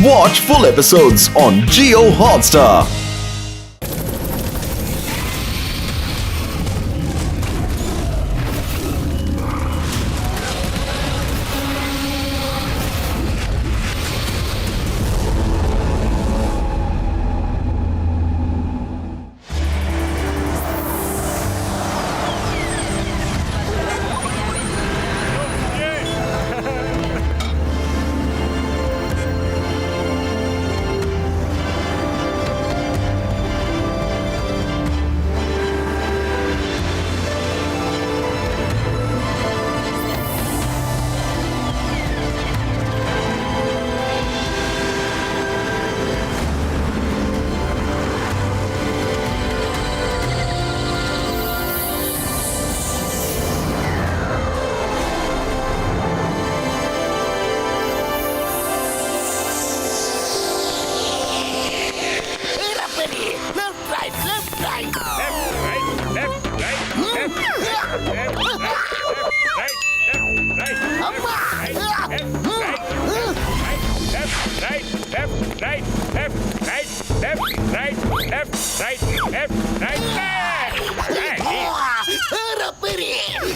Watch full episodes on Jio Hotstar.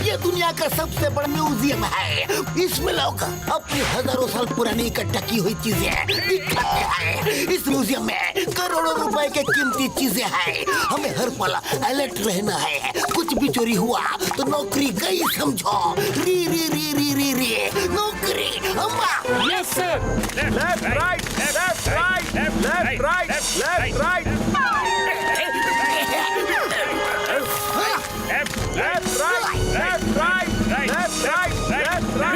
ये दुनिया का सबसे बड़ा म्यूजियम है। इसमें लोग अपनी हजारों साल पुरानी इकट्ठा की हुई चीजें दिखाते हैं। इस म्यूजियम में करोड़ों रुपए के कीमती चीजें हैं। हमें हर पल अलर्ट रहना है। कुछ भी चोरी हुआ तो नौकरी गई समझो। री री री री री री नौकरी अम्मा। Yes sir. Left right left right left right left right left right left right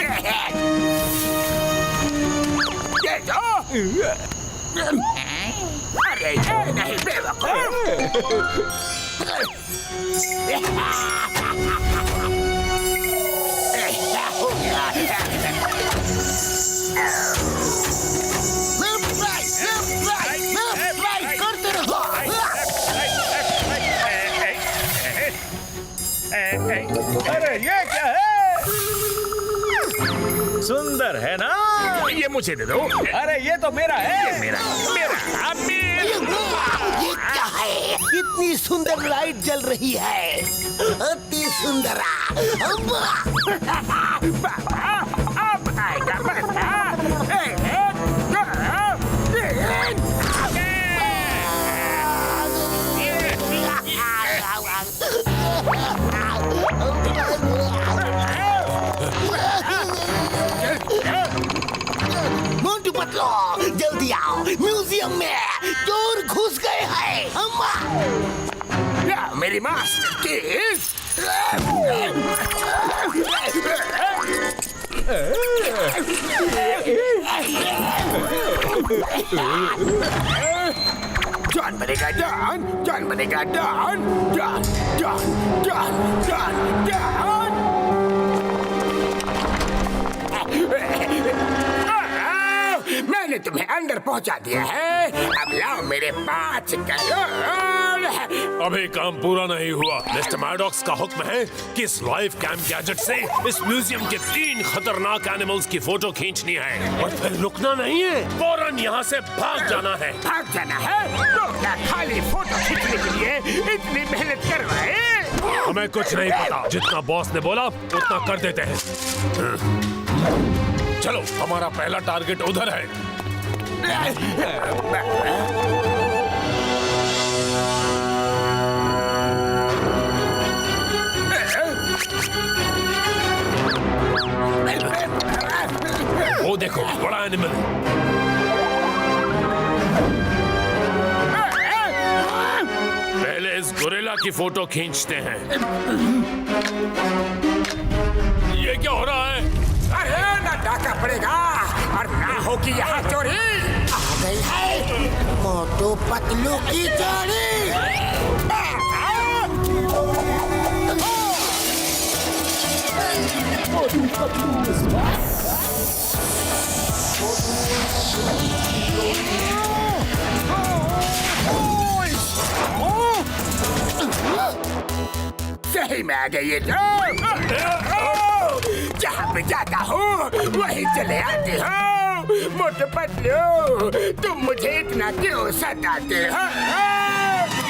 अरे ये नहीं अरे ये क्या है? सुंदर है ना? ये मुझे दे दो। अरे ये तो मेरा है। ये मेरा ये क्या है? इतनी सुंदर लाइट जल रही है। अति सुंदर। अब आएगा मजा। मोंटू पतलो जल्दी आओ। म्यूजियम में चोर घुस गए हैं। अम्मा मेरी मास्टर किस जॉन बनेगा जॉन। जॉन बनेगा John. John John John John John. मैंने तुम्हें अंदर पहुंचा दिया है। अब लाओ मेरे 5 करोड़। अभी काम पूरा नहीं हुआ। मिस्टर मैडॉक्स का हुक्म है कि इस लाइव कैम गैजेट से इस म्यूजियम के 3 खतरनाक एनिमल्स की फोटो खींचनी है और फिर रुकना नहीं है, फौरन यहाँ से भाग जाना है। भाग जाना है? तो क्या खाली फोटो खींचने के लिए इतनी मेहनत कर रहे हैं? हमें कुछ नहीं पता। जितना बॉस ने बोला उतना कर देते हैं। चलो, हमारा पहला टारगेट उधर है। वो देखो, बड़ा एनिमल। पहले इस गोरिल्ला की फोटो खींचते हैं। ये क्या हो रहा है? अरे ना डाका पड़ेगा और ना होगी यहाँ चोरी। आ गई है मोटू पतलू की चोरी। सही में आ गई ये तो। जहाँ पे जाता हूँ वहीं चले आती हूँ। मोटू पतलू, तुम मुझे इतना क्यों सताते हो?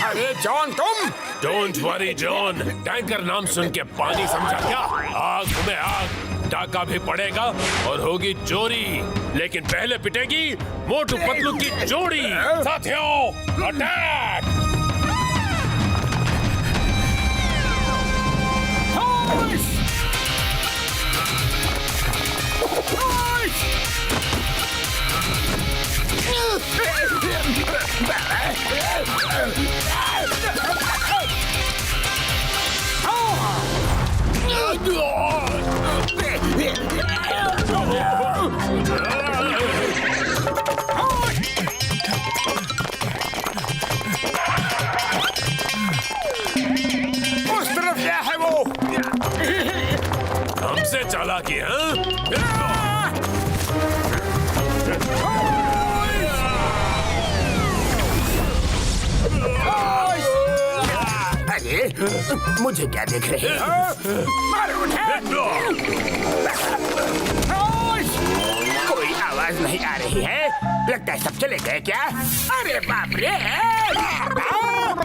अरे जॉन तुम? डोंट वरी जॉन, टैंकर नाम सुन के पानी समझा क्या? आग में आग, डाका भी पड़ेगा और होगी चोरी, लेकिन पहले पिटेगी मोटू पतलू की जोड़ी। साथियों, अटैक! उस तरफ क्या है वो? हमसे चालाकी है? अरे मुझे क्या देख रहे हो? मारो उन्हें! कोई आवाज नहीं आ रही है। लगता है सब चले गए क्या? अरे बाप रे!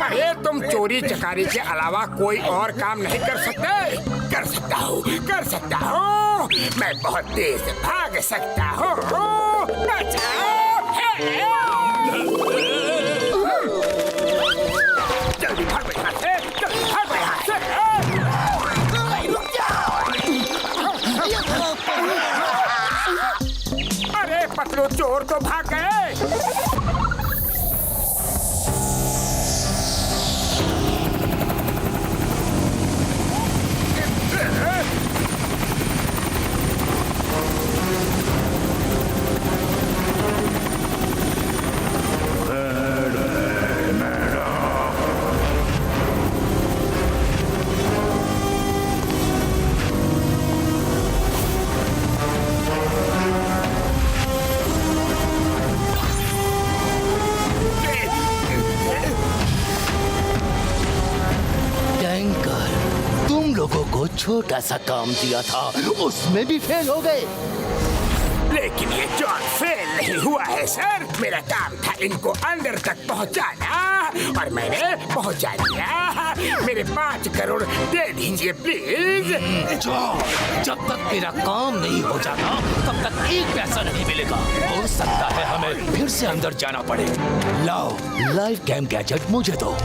अरे तुम चोरी चकारी के अलावा कोई और काम नहीं कर सकते? कर सकता हूँ, कर सकता हूँ। मैं बहुत तेज भाग सकता हूँ। जल्दी भागो यहाँ से! जल्दी भागो यहाँ से! अरे पतलू, चोर तो भाग गए। छोटा सा काम दिया था, उसमें भी फेल हो गए। लेकिन ये जॉन फेल नहीं हुआ है सर। मेरा काम था इनको अंदर तक पहुंचाना और मैंने पहुंचा दिया। मेरे 5 करोड़ दे दीजिए प्लीज। जब तक मेरा काम नहीं हो जाता तब तक एक पैसा नहीं मिलेगा। हो सकता है हमें फिर से अंदर जाना पड़े। लाओ लाइफ कैम गैजेट मुझे दो।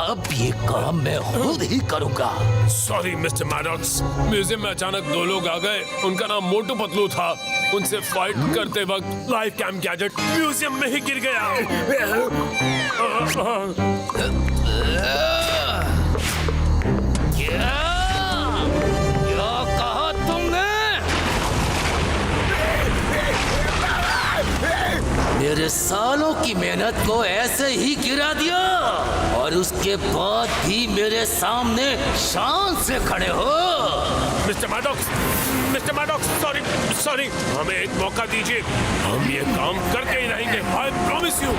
अब ये काम मैं खुद ही करूंगा। सॉरी मिस्टर मैडॉक्स, म्यूजियम में अचानक 2 लोग आ गए। उनका नाम मोटू पतलू था। उनसे फाइट करते वक्त लाइफ कैम गैजेट म्यूजियम में ही गिर गया। क्या कहा तुमने? मेरे सालों की मेहनत को ऐसे ही गिरा दिया और उसके बाद भी मेरे सामने शान से खड़े हो। मिस्टर मैडॉक्स, सॉरी, हमें एक मौका दीजिए। हम ये काम करके ही रहेंगे। I promise you.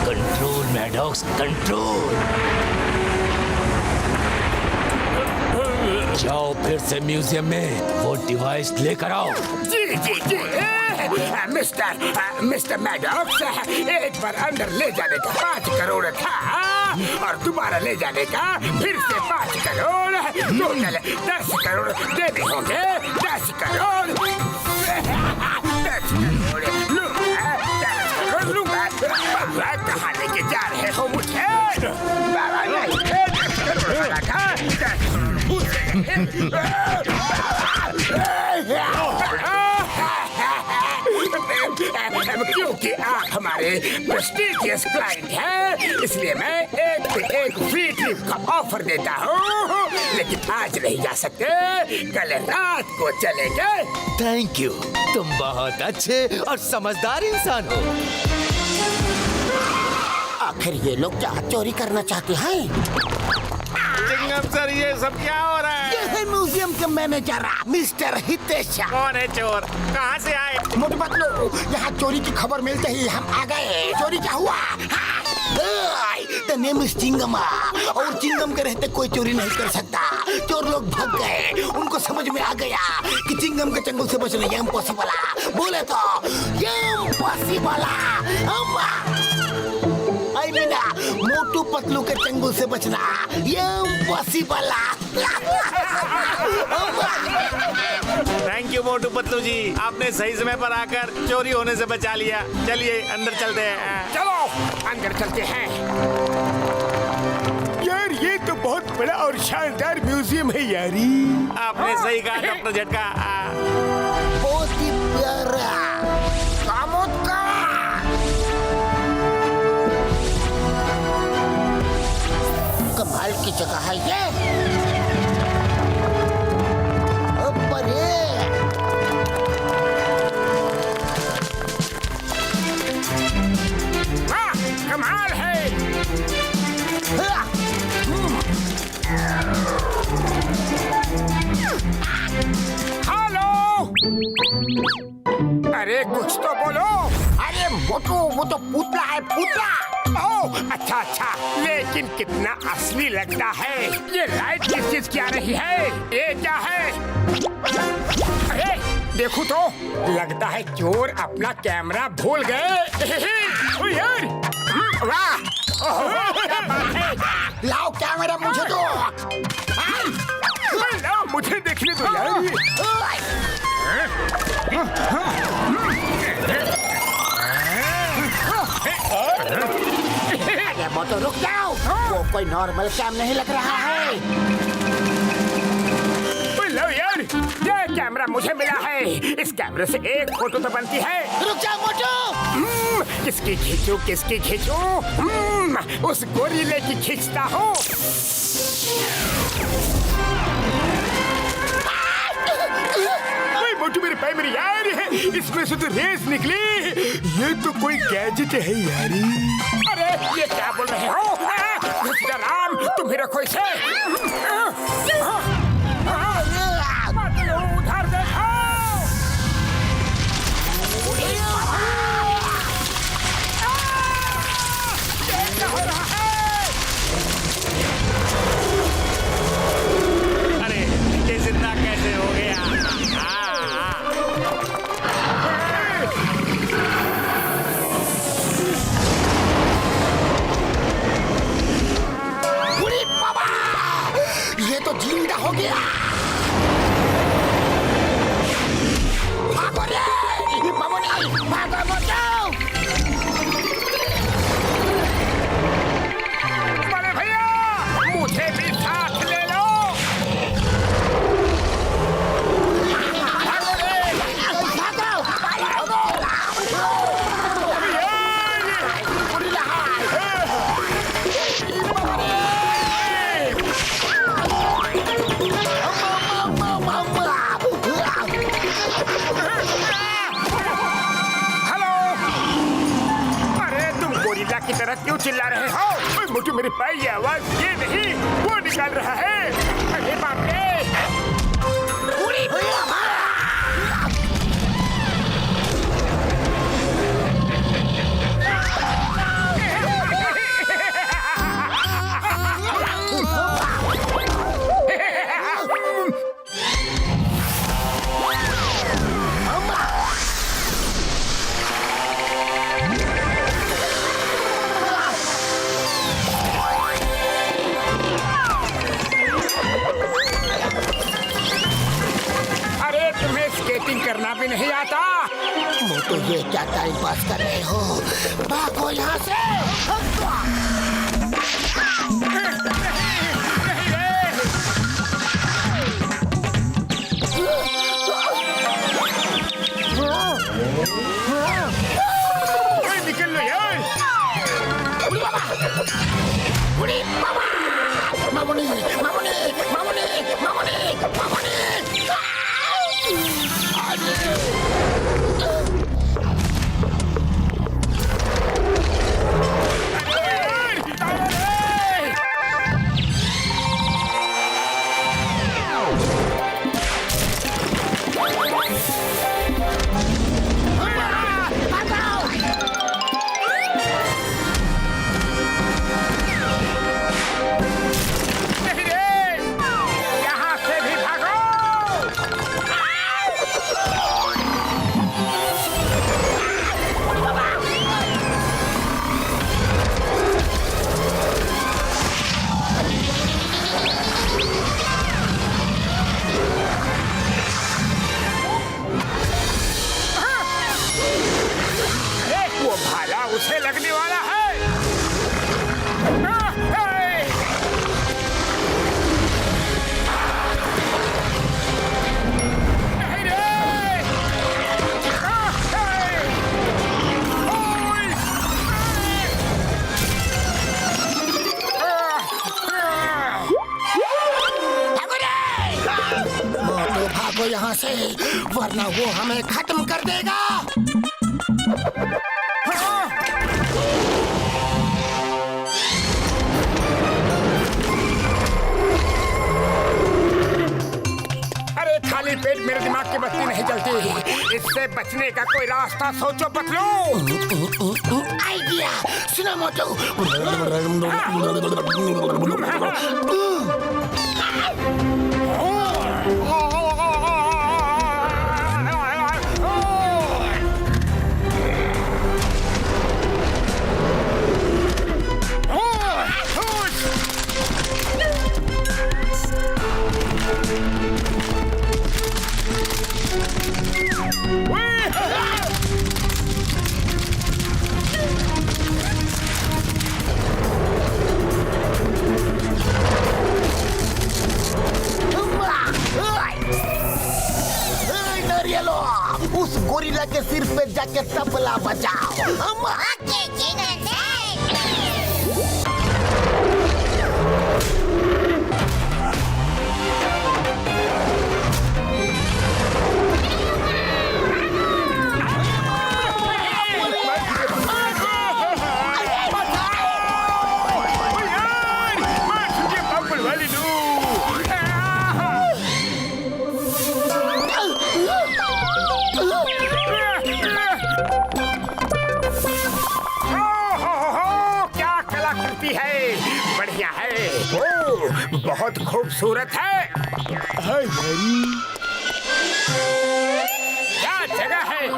Control Maddox, control. जाओ फिर से म्यूजियम में वो डिवाइस लेकर आओ। जी। मिस्टर मैडॉक्स, एक बार अंदर ले जाने का 5 करोड़ था और दोबारा ले जाने का फिर से 5 करोड़, टोटल 10 करोड़ देने होंगे। 10 करोड़ लूंगा। कहाँ लेके जा रहे हो मुझे? क्योंकि आप हमारे प्रेस्टीजियस क्लाइंट हैं, इसलिए मैं एक पे एक फ्री ट्रिप का ऑफर देता हूँ। लेकिन आज नहीं जा सकते, कल रात को चलेंगे। थैंक यू, तुम बहुत अच्छे और समझदार इंसान हो। आखिर ये लोग क्या चोरी करना चाहते हैं? सर, ये सब क्या हो रहा है? ये है म्यूजियम के मैनेजर मिस्टर हितेश। कौन है चोर? कहाँ से आए? मोटू पतलू, यहाँ चोरी की खबर मिलते ही हम आ गए। चोरी क्या हुआ? द नेम इज चिंगम और चिंगम के रहते कोई चोरी नहीं कर सकता। चोर लोग भाग गए, उनको समझ में आ गया कि चिंगम के चंगुल से बचना ये इम्पॉसिबल। बोले तो ये इम्पॉसिबल। आई मीना मोटू पतलू के चंगुल से बचना ये impossible. Thank you Motu Patlu जी, आपने सही समय पर आकर चोरी होने से बचा लिया। चलिए अंदर चलते हैं। चलो अंदर चलते हैं। यार ये तो बहुत बड़ा और शानदार म्यूजियम है यारी। आपने सही कहा डॉक्टर झटका। बहुत ही प्यारा कमाल की जगह है ये। ऊपर कमाल है। हेलो, अरे कुछ तो बोलो। अरे मोटू वो तो पुतला है, पुतला। ओह अच्छा अच्छा, लेकिन कितना असली लगता है। ये लाइट किस चीज की आ रही है? ये क्या है? अरे देखो तो, लगता है चोर अपना कैमरा भूल गए। ओ यार, वाह, क्या बात है। लाओ कैमरा मुझे दो। लाओ मुझे देखने दो यार। अरे मोटू रुक जाओ, वो कोई नॉर्मल कैम नहीं लग रहा है। लो यार, ये कैमरा मुझे मिला है। इस कैमरे से एक फोटो तो बनती है। रुक जाओ मोटू। किसकी खींचूं, किसकी खींचूं? उस गोरिल्ले की खींचता हूँ। मोटू मेरे पैर मेरी यार है, इसमें से तो रेस निकली। ये तो कोई गैजेट है यारी। अरे ये क्या बोल रहे हो? मिस्टर राम, तुम ही रखो इसे। उधर देखो। क्या हो रहा है? अरे ये जिंदा कैसे हो गया? ये तो जिंदा हो गया। भागो रे, मामूनी, भागो मोटू। बड़े भैया, मुझे भी साथ ले लो। भागो रे, भागो, भागो। हेलो, अरे तुम गोरिल्ला की तरह क्यों चिल्ला रहे हो? मुझे मेरे भाई ये आवाज ये नहीं वो निकाल रहा है। अरे बाप रे। करना भी नहीं आता। मोटू ये क्या टाइम पास कर रहे हो? भागो यहाँ से। निकल लो यार। मामुनी, मामुनी, मामुनी, मामुनी, मामुनी। से, वरना वो हमें खत्म कर देगा। अरे खाली पेट मेरे दिमाग की बत्ती नहीं जलती। इससे बचने का कोई रास्ता सोचो पतलू। आइडिया सुनो मोटू। उस गोरिल्ला के सिर पे जाके तबला बजाओ। हम बढ़िया है। ओ, बहुत खूबसूरत है। क्या जगह है।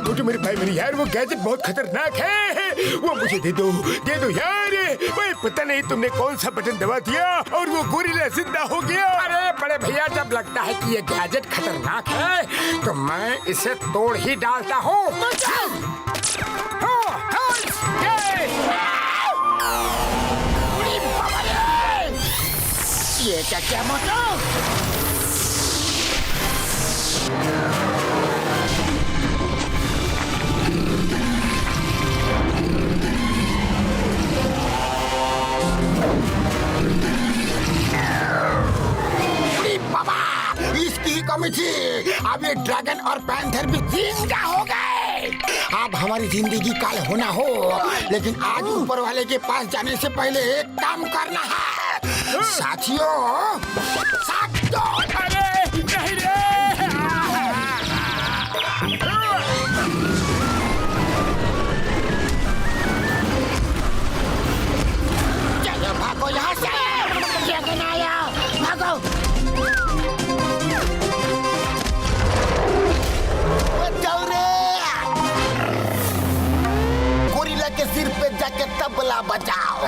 मोटू मेरे भाई मेरे यार, वो गैजेट बहुत खतरनाक है। वो मुझे दे दो यार। भाई पता नहीं तुमने कौन सा बटन दबा दिया और वो गोरिल्ला जिंदा हो गया। अरे बड़े भैया, जब लगता है कि ये गैजेट खतरनाक है तो मैं इसे तोड़ ही डालता हूँ। ये क्या मोटू? इसकी कमी थी। अब ये ड्रैगन और पैंथर भी जिंदा हो गए। अब हमारी जिंदगी काल होना हो, लेकिन आज ऊपर वाले के पास जाने से पहले एक काम करना है। साथियों, साथ दो। अरे नहीं रे। चलो भागो यहाँ से। ड्रैगन आया, भागो। गोरिल्ला के सिर पे जाके तबला बजाओ।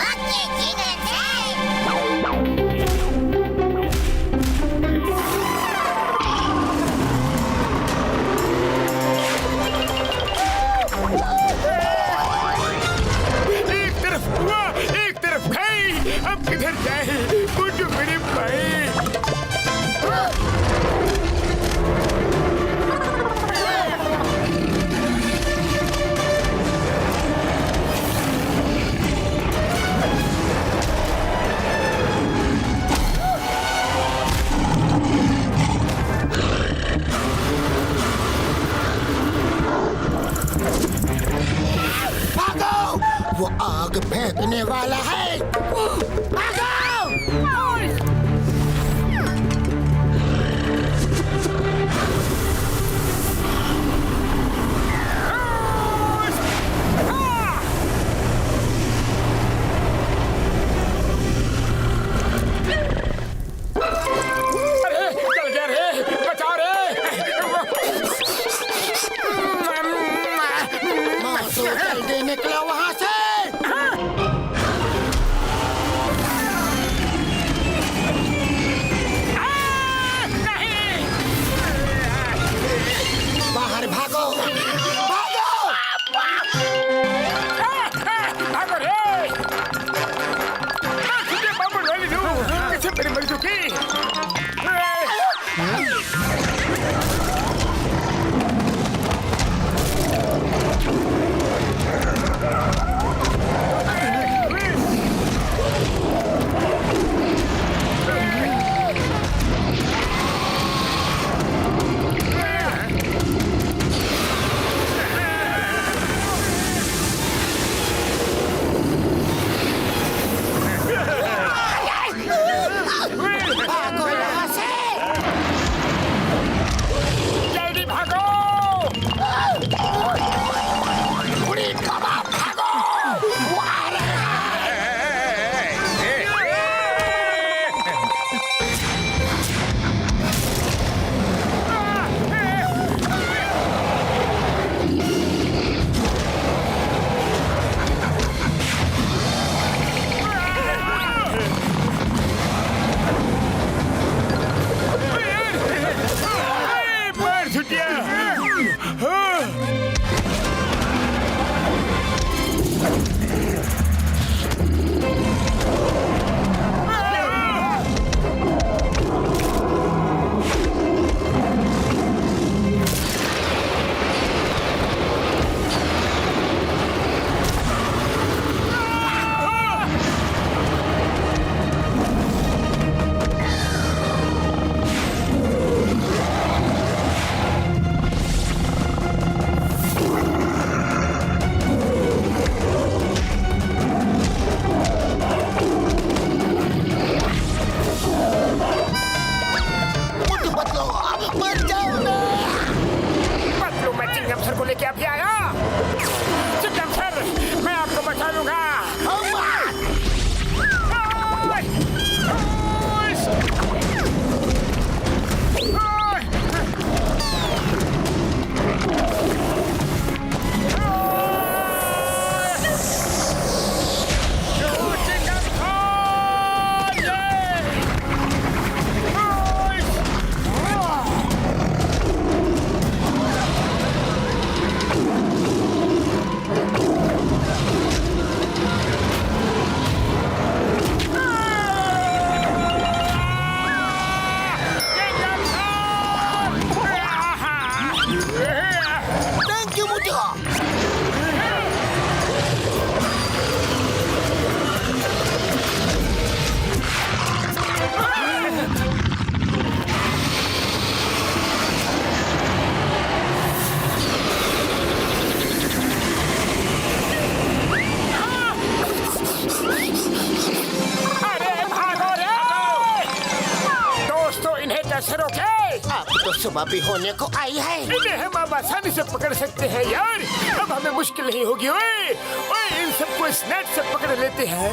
अब तो सुबह भी होने को आई है। इन्हें हम अब आसानी से पकड़ सकते हैं यार। अब हमें मुश्किल नहीं होगी। ओए ओए, इन सबको स्नेट से पकड़ लेते हैं।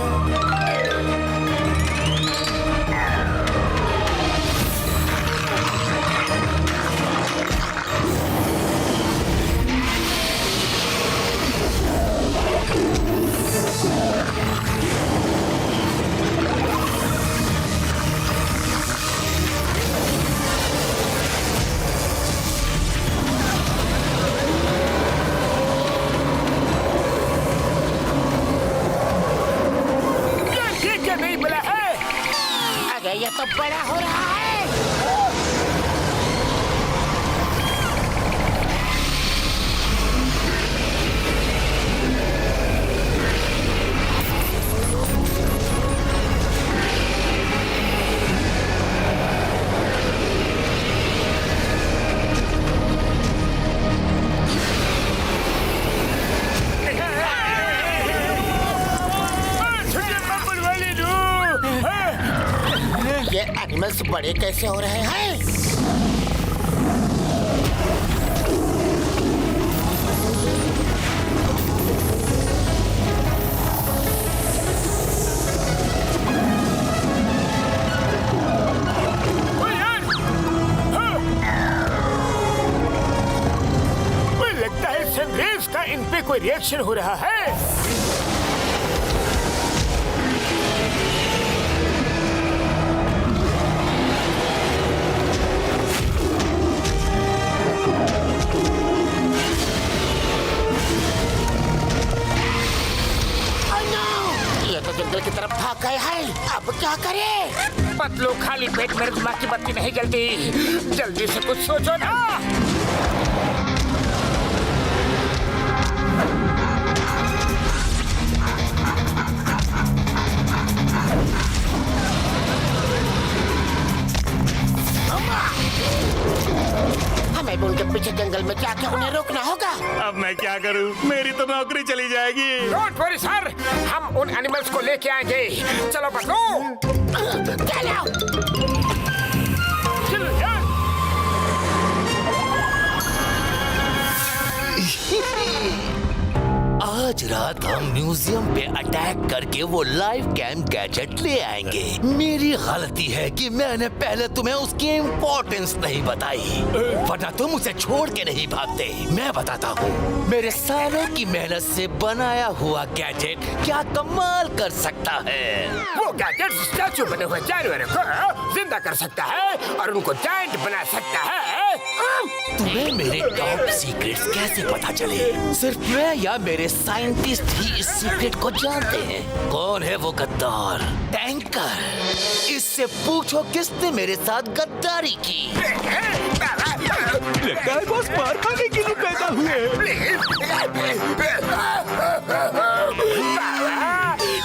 ये तो बड़ा हो रहा है। ये एनिमल्स बड़े कैसे हो रहे हैं? लगता है सनरेज का इन पे कोई रिएक्शन हो रहा है। जंगल की तरफ भाग गए हैं। अब क्या करें? पतलू, खाली पेट मेरे दिमाग की बत्ती नहीं जलती। जल्दी से कुछ सोचो ना। हमें उनके पीछे जंगल में जाके उन्हें रोकना होगा। अब मैं क्या करूं? मेरी तो नौकरी चली जाएगी। डोंट वरी सर, हम उन एनिमल्स को लेके आएंगे। चलो पतलू, चलो यार। आज रात हम म्यूजियम पे अटैक करके वो लाइव कैम गैजेट ले आएंगे। मेरी गलती है कि मैंने पहले तुम्हें उसकी इम्पोर्टेंस नहीं बताई, वरना तुम उसे छोड़ के नहीं भागते। मैं बताता हूँ, मेरे सालों की मेहनत से बनाया हुआ गैजेट क्या कमाल कर सकता है। वो गैजेट स्टैचू बने हुए जानवरों को जिंदा कर सकता है और उनको जायंट बना सकता है। तुम्हें मेरे टॉप सीक्रेट्स कैसे पता चले? सिर्फ मैं या मेरे साइंटिस्ट ही इस सीक्रेट को जानते हैं। कौन है वो गद्दार? टैंकर। इससे पूछो किसने मेरे साथ गद्दारी की। लगता है बॉस मार खाने के लिए पैदा हुए।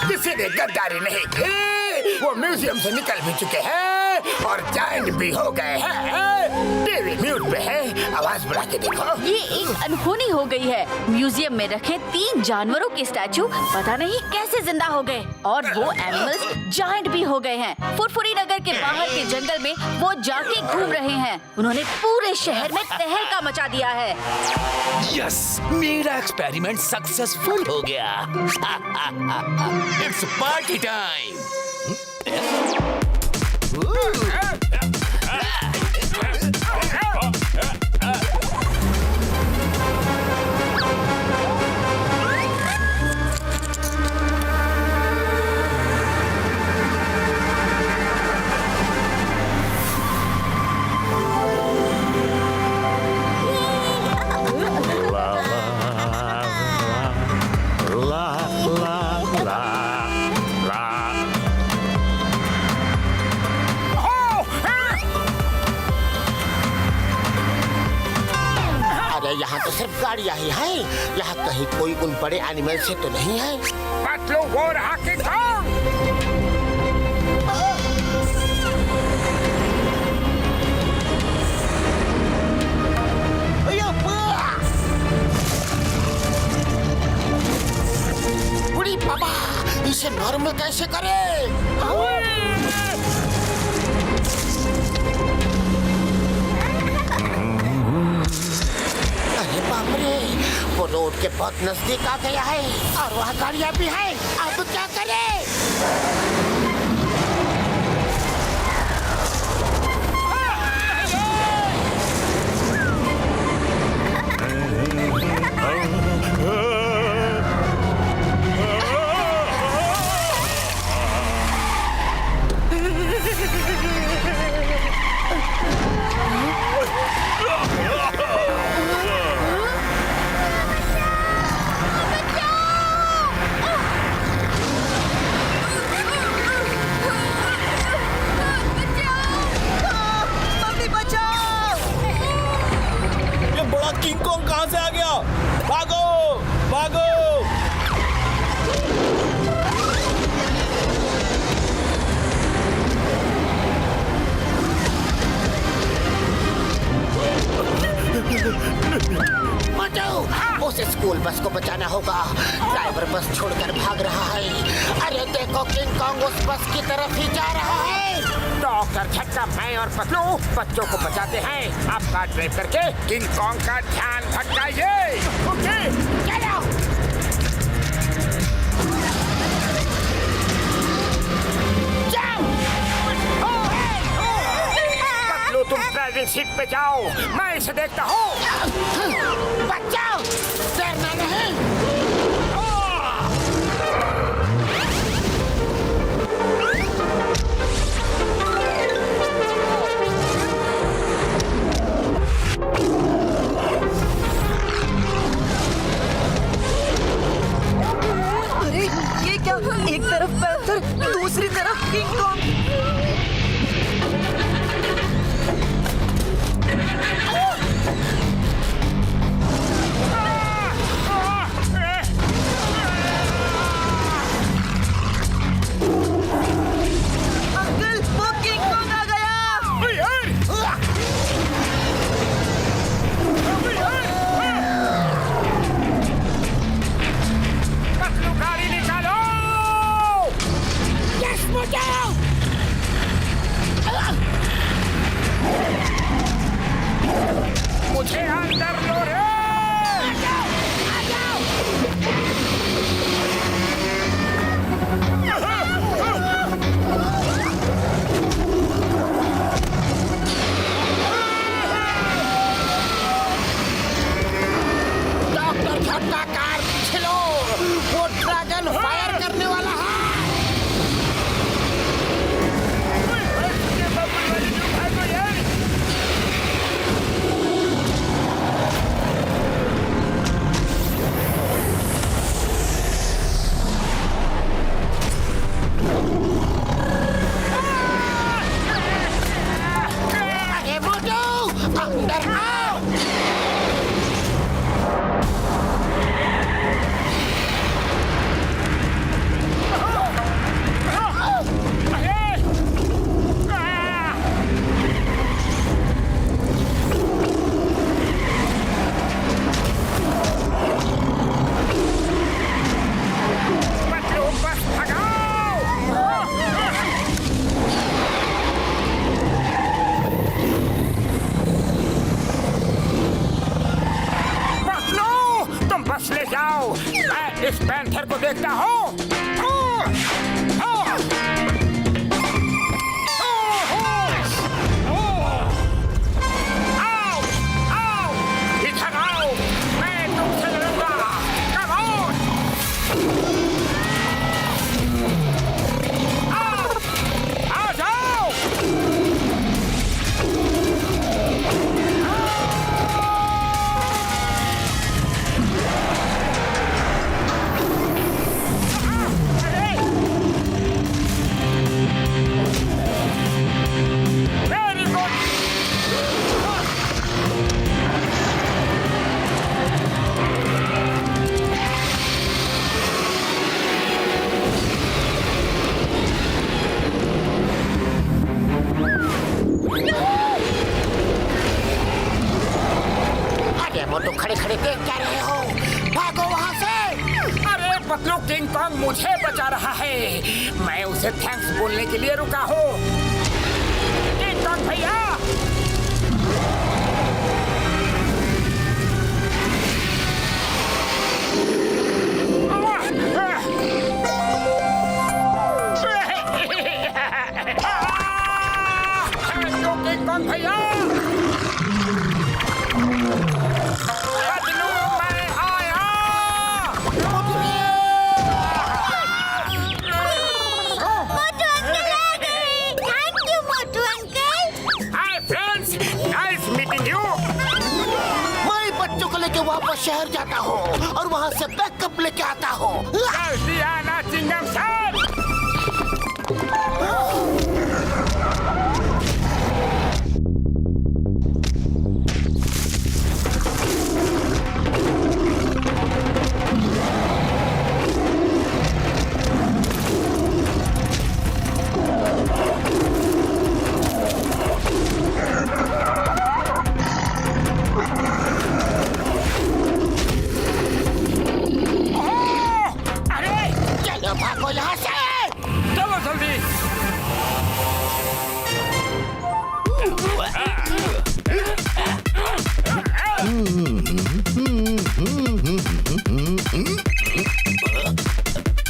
किसी ने गद्दारी नहीं की। वो म्यूजियम से निकल भी चुके हैं और जायंट भी हो गए हैं। टीवी म्यूट पे है, आवाज बढ़ा के देखो। ये एक अनहोनी हो गई है। म्यूजियम में रखे 3 जानवरों के स्टैचू पता नहीं कैसे जिंदा हो गए और वो एनिमल्स जायंट भी हो गए हैं। फुरफुरी नगर के बाहर के जंगल में वो जाके घूम रहे हैं। उन्होंने पूरे शहर में तहलका मचा दिया है। यस, मेरा एक्सपेरिमेंट सक्सेसफुल हो गया। It's party time. यहाँ तो सिर्फ गाड़ियाँ ही हैं। यहाँ कहीं कोई उन बड़े एनिमल से तो नहीं है। पतलू, वो रहा कि बुढ़ी बाबा, इसे नॉर्मल कैसे करे? एयरपोर्ट के बहुत नजदीक आ गया है और वहाँ गाड़ियाँ भी हैं। अब क्या करें? किंग कॉन्ग कहां से आ गया? भागो भागो! बचाओ! उस स्कूल बस को बचाना होगा। ड्राइवर बस छोड़कर भाग रहा है। अरे देखो, किंग कॉन्ग उस बस की तरफ ही जा रहा है। डॉक्टर झटका, मैं और पतलू बच्चों को बचाते हैं। आप कार ड्राइव करके किंग कॉन्ग का ध्यान भटकाइए। ओके, चलो। पतलू, तुम ड्राइविंग सीट पे जाओ, मैं इसे देखता हूँ। बचाओ! डरना नहीं। एक तरफ पैंथर, दूसरी तरफ किंग कॉन्ग। अंकल, वो किंग कॉन्ग आ गया। पतलू, गाड़ी निकालो। बचाओ! मुझे अंदर लो रे। डॉक्टर झटका, कार पीछे लो। वो ड्रैगन फायर करने वाला है। अरे मोटू, अंदर आओ। पतलू, बस भगाओ। पतलू, तुम बस ले जाओ, मैं इस पैंथर को देखता हूँ। आओ, आओ, इधर आओ, मैं तुमसे लड़ूंगा। Come on! आओ, आ जाओ। Very good. अरे मोटू, खड़े खड़े देख क्या रहे हो? भागो वहाँ से। अरे पतलू, किंग कॉन्ग मुझे बचा रहा है। मैं उसे थैंक्स बोलने के लिए रुका हूँ। किंग कॉन्ग भैया, के वापस शहर जाता हो और वहाँ से बैकअप लेके आता हो। जल्दी आना चिंगम सर। भागो यहाँ से। चलो जल्दी।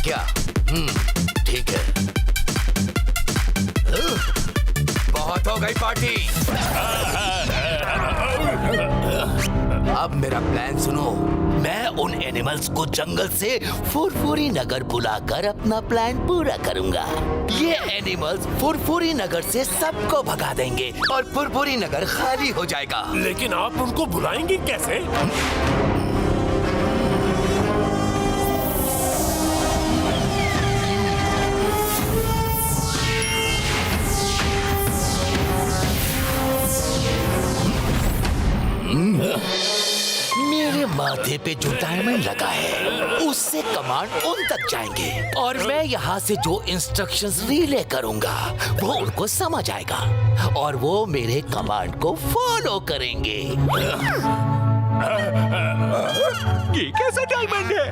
क्या? ठीक है। बहुत हो गई पार्टी। अब मेरा प्लान सुनो। मैं उन एनिमल्स को जंगल से फुरफुरी नगर बुलाकर अपना प्लान पूरा करूंगा। ये एनिमल्स फुरफुरी नगर से सबको भगा देंगे और फुरफुरी नगर खाली हो जाएगा। लेकिन आप उनको बुलाएंगे कैसे? मेरे माथे पे जो डायमंड लगा है उससे कमांड उन तक जाएंगे और मैं यहाँ से जो इंस्ट्रक्शंस रिले करूंगा वो उनको समझ आएगा और वो मेरे कमांड को फॉलो करेंगे। ये कैसा डायमंड है?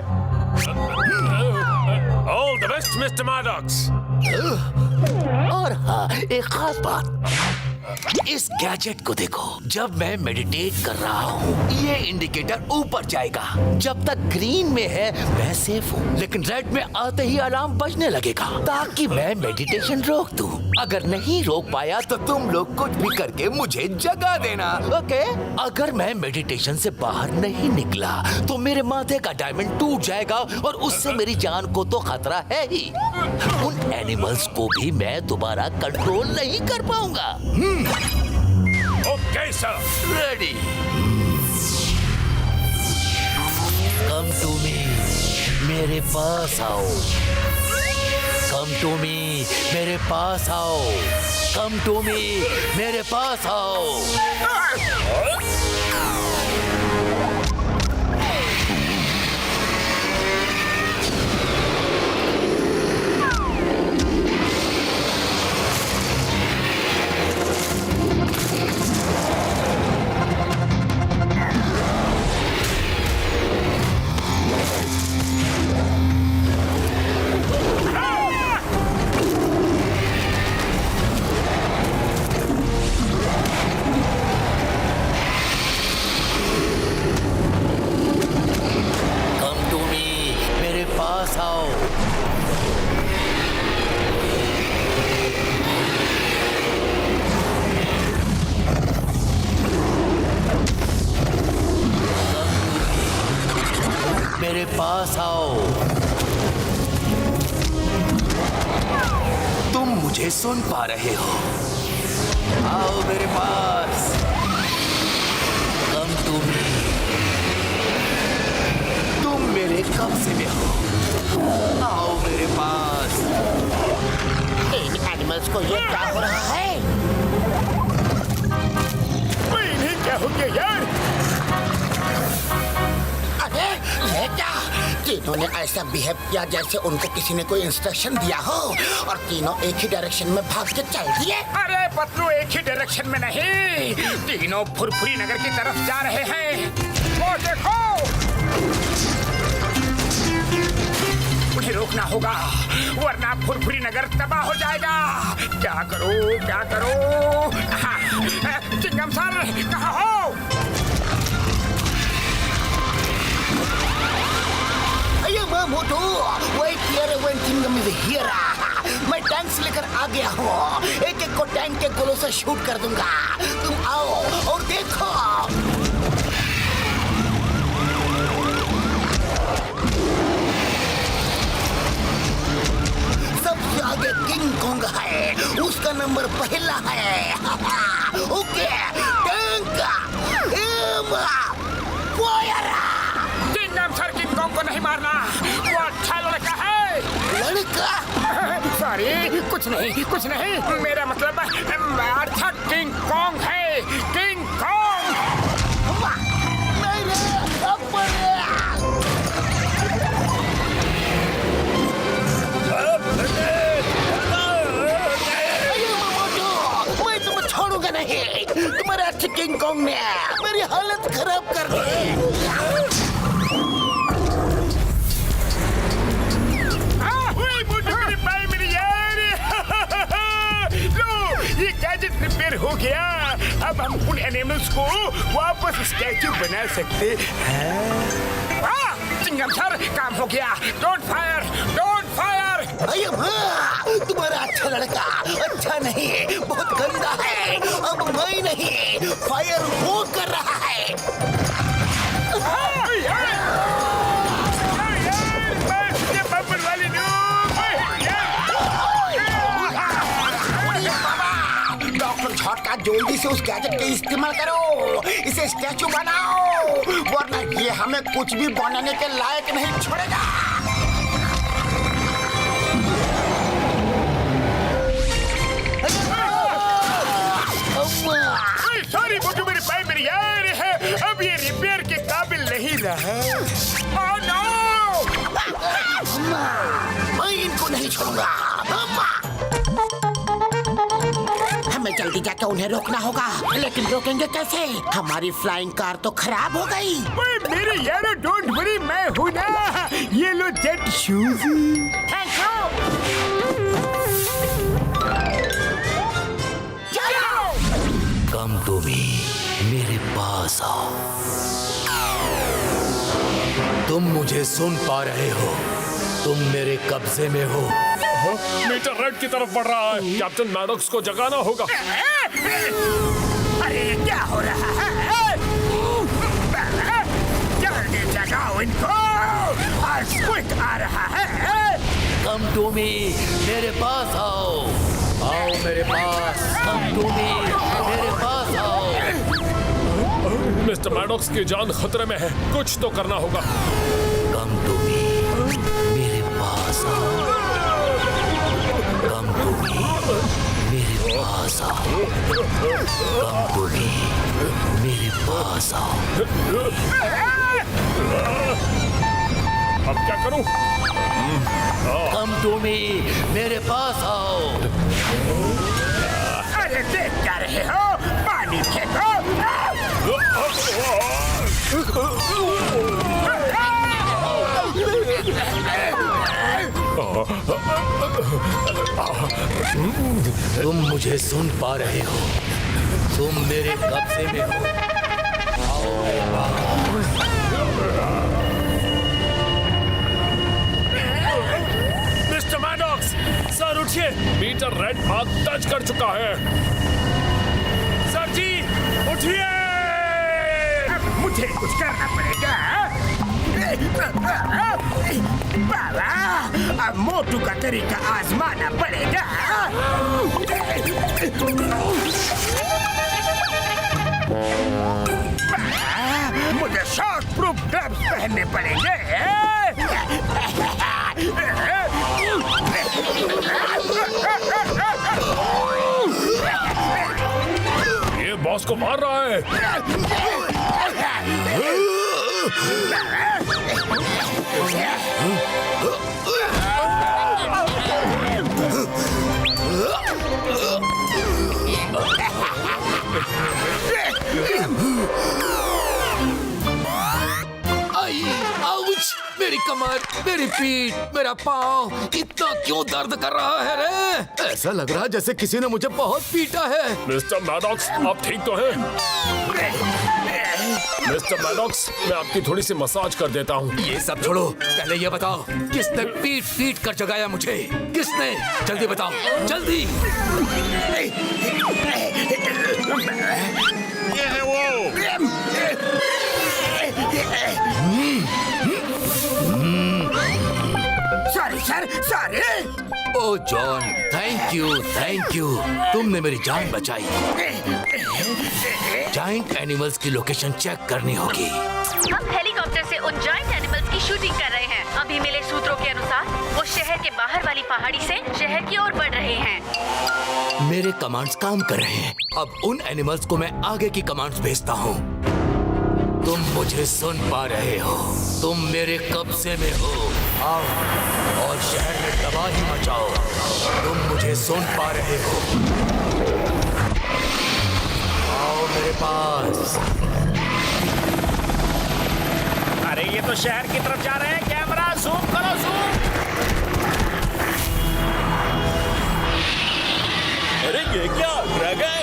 All the best, Mr. Maddox. और हाँ, एक खास बात, इस गैजेट को देखो। जब मैं मेडिटेट कर रहा हूँ ये इंडिकेटर ऊपर जाएगा। जब तक ग्रीन में है मैं सेफ हूँ, लेकिन रेड में आते ही अलार्म बजने लगेगा ताकि मैं मेडिटेशन रोक दूँ। अगर नहीं रोक पाया तो तुम लोग कुछ भी करके मुझे जगा देना, ओके? अगर मैं मेडिटेशन से बाहर नहीं निकला तो मेरे माथे का डायमंड टूट जाएगा और उससे मेरी जान को तो खतरा है ही। उन एनिमल्स को भी मैं दोबारा कंट्रोल नहीं कर पाऊंगा। Okay, sir. Ready. Come to me. मेरे पास आओ। Come to me. मेरे पास आओ। Come to me. मेरे पास आओ। मेरे पास आओ। तुम मुझे सुन पा रहे हो? आओ मेरे पास। कम टू मी। तुम मेरे कब्जे में हो। आओ मेरे पास। इन एनिमल्स को ये क्या हो रहा है? इन्हें क्या हो गया यार? अरे ये क्या? तीनों ने ऐसा बिहेव किया जैसे उनको किसी ने कोई इंस्ट्रक्शन दिया हो और तीनों एक ही डायरेक्शन में भाग के चल दिए। अरे पतलू, एक ही डायरेक्शन में नहीं, तीनों फुरफुरी नगर की तरफ जा रहे हैं। वो देखो, उन्हें रोकना होगा वरना फुरफुरी नगर तबाह हो जाएगा। क्या करो क्या करो? चिंगम सर कहाँ हो? मोटू, wait here when Kingdom is here. मैं टैंक्स लेकर आ गया हूँ। एक एक को टैंक के गोलों से शूट कर दूंगा। तुम आओ और देखो। सबसे आगे किंग कॉन्ग है, उसका नंबर पहला है। Okay, tank fire. सॉरी, कुछ नहीं, मेरा मतलब अर्थात किंग कॉन्ग है, किंग कॉन्ग। मैं तुम्हें छोड़ूंगा नहीं। तुम्हारे अच्छे किंग कॉन्ग ने मेरी हालत खराब कर दी। मेरे भाई मेरी यार लो, ये गैजेट रिपेयर हो गया। अब हम उन एनिमल्स को वापस स्टैचू बना सकते हैं। चिंगम सर, काम हो गया। Don't fire, don't fire. अये माँ, तुम्हारा अच्छा लड़का अच्छा नहीं, बहुत गंदा है। अब मैं नहीं, फायर वो कर रहा है। डॉक्टर झटका जल्दी से उस गैजेट का इस्तेमाल करो, इसे स्टैचू बनाओ, वरना ये हमें कुछ भी बनाने के लायक नहीं छोड़ेगा। सॉरी मोटू मेरे भाई मेरी यार, अब ये रिपेयर के काबिल नहीं रहा। Oh no! मैं इनको नहीं छोड़ूंगा। हमें जल्दी जाकर उन्हें रोकना होगा, लेकिन रोकेंगे कैसे? हमारी फ्लाइंग कार तो खराब हो गई। मेरे यारो डोंट वरी, मैं हूँ ना। ये लो jet shoes. Thank you. Come to me, मेरे पास आओ। तुम मुझे सुन पा रहे हो? तुम मेरे कब्जे में हो। मीटर रेड की तरफ बढ़ रहा है। कैप्टन मैडॉक्स को जगाना होगा। अरे क्या हो रहा है? जल्दी जगाओ इनको, और स्क्विड आ रहा है। कम टू मी, मेरे पास आओ। आओ मेरे पास। कम टू मी, मेरे पास आओ। मिस्टर मैडॉक्स की जान खतरे में है, कुछ तो करना होगा। कम टू मी, मेरे पास आओ। कम टू मी, मेरे पास आओ। कम टू मी, मेरे पास आओ। अब क्या करूं? कम टू मी, मेरे पास आओ। अरे देख क्या रहे हो? पानी फेंको। तुम मुझे सुन पा रहे हो? तुम मेरे कब्जे में हो। आओ मेरे पास। मिस्टर मैडॉक्स, सर उठिए। मीटर रेड हाथ टच कर चुका है। सर जी उठिए। मुझे कुछ करना पड़ेगा। बाबा, अब मोटू का तरीका आजमाना पड़ेगा। मुझे शॉर्ट प्रूफ ग्लव्स पहनने पड़ेंगे। ये बॉस को मार रहा है। मेरी कमर, मेरी पीठ, मेरा पाँव इतना क्यों दर्द कर रहा है रे? ऐसा लग रहा है जैसे किसी ने मुझे बहुत पीटा है। मिस्टर मैडॉक्स, आप ठीक तो हैं? मिस्टर मैडॉक्स, मैं आपकी थोड़ी सी मसाज कर देता हूँ। ये सब छोड़ो, पहले ये बताओ किसने पीट पीट कर जगाया मुझे? किसने? जल्दी बताओ, जल्दी। ये है वो। Sorry sir, sorry. Oh John, thank you. तुमने मेरी जान बचाई। जायंट एनिमल्स की लोकेशन चेक करनी होगी। हम हेलीकॉप्टर से उन जायंट एनिमल्स की शूटिंग कर रहे हैं। अभी मिले सूत्रों के अनुसार वो शहर के बाहर वाली पहाड़ी से शहर की ओर बढ़ रहे हैं। मेरे कमांड्स काम कर रहे हैं। अब उन एनिमल्स को मैं आगे की कमांड्स भेजता हूँ। तुम मुझे सुन पा रहे हो? तुम मेरे कब्जे में हो। आओ और शहर में तबाही मचाओ। तुम मुझे सुन पा रहे हो? आओ मेरे पास। अरे ये तो शहर की तरफ जा रहे हैं। कैमरा जूम करो, जूम। अरे ये क्या ड्रैगन?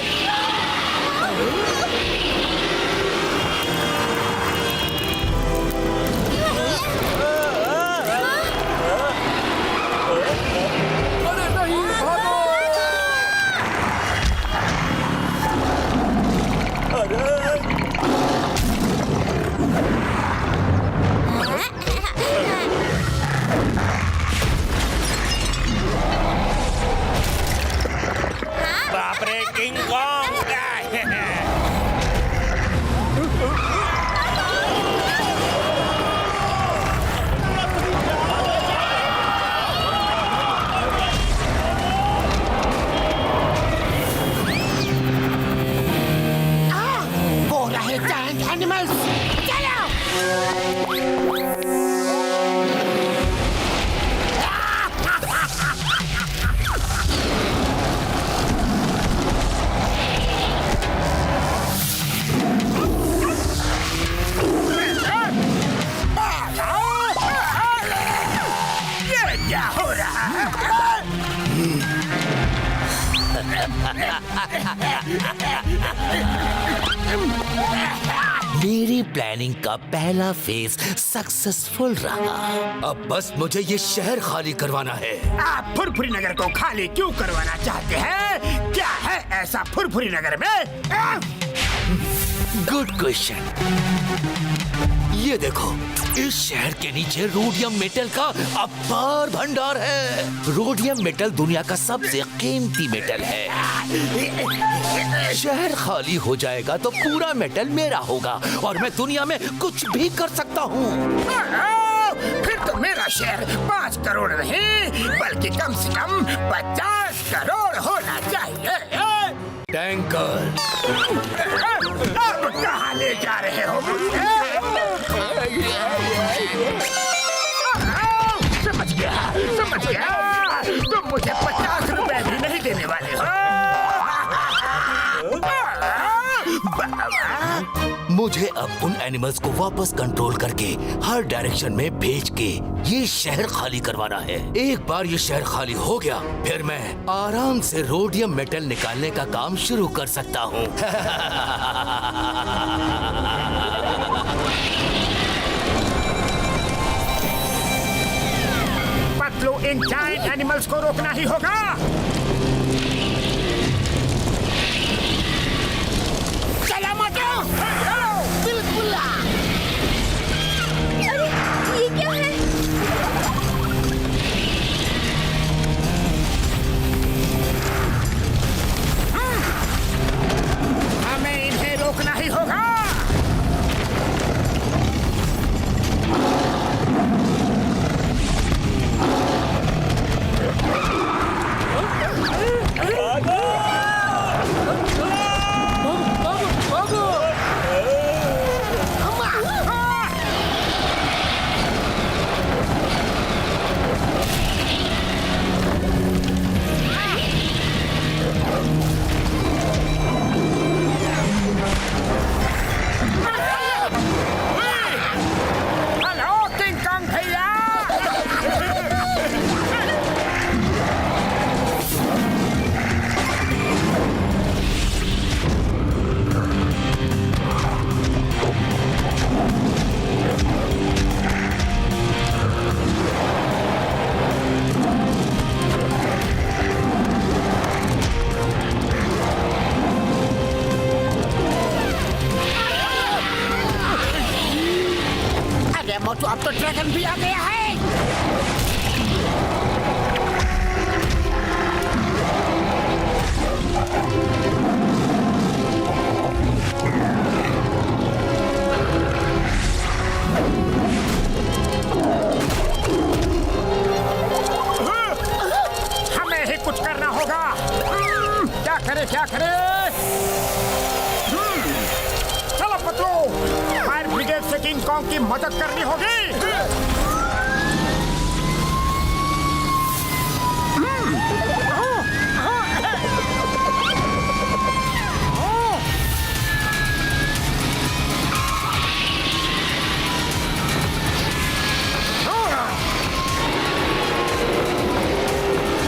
बाप रे, किंग कॉन्ग। वो रहे जायंट एनिमल्स। चलो। ये क्या हो रहा है? मेरी प्लानिंग का पहला फेज सक्सेसफुल रहा। अब बस मुझे ये शहर खाली करवाना है। आप फुरफुरी नगर को खाली क्यों करवाना चाहते हैं? क्या है ऐसा फुरफुरी नगर में? Good question. ये देखो, इस शहर के नीचे रोडियम मेटल का अपार भंडार है। रोडियम मेटल दुनिया का सबसे कीमती मेटल है। शहर खाली हो जाएगा तो पूरा मेटल मेरा होगा और मैं दुनिया में कुछ भी कर सकता हूँ। फिर तो मेरा शहर 5 करोड़ नहीं बल्कि कम से कम 50 करोड़ होना चाहिए। टैंकर, अब कहाँ ले जा रहे हो मुझे? समझ गया। तुम मुझे 50 रुपए भी नहीं देने वाले हो। मुझे अब उन एनिमल्स को वापस कंट्रोल करके हर डायरेक्शन में भेज के ये शहर खाली करवाना है। एक बार ये शहर खाली हो गया फिर मैं आराम से रोडियम मेटल निकालने का काम शुरू कर सकता हूँ। पतलू, इन जायंट एनिमल्स को रोकना ही होगा। चला मतो। बिल्कुल। अरे ये क्या है? हमें इन्हें रोकना ही होगा। मोटू, अब तो ड्रैगन भी आ गया है। कॉन्ग की मदद करनी होगी।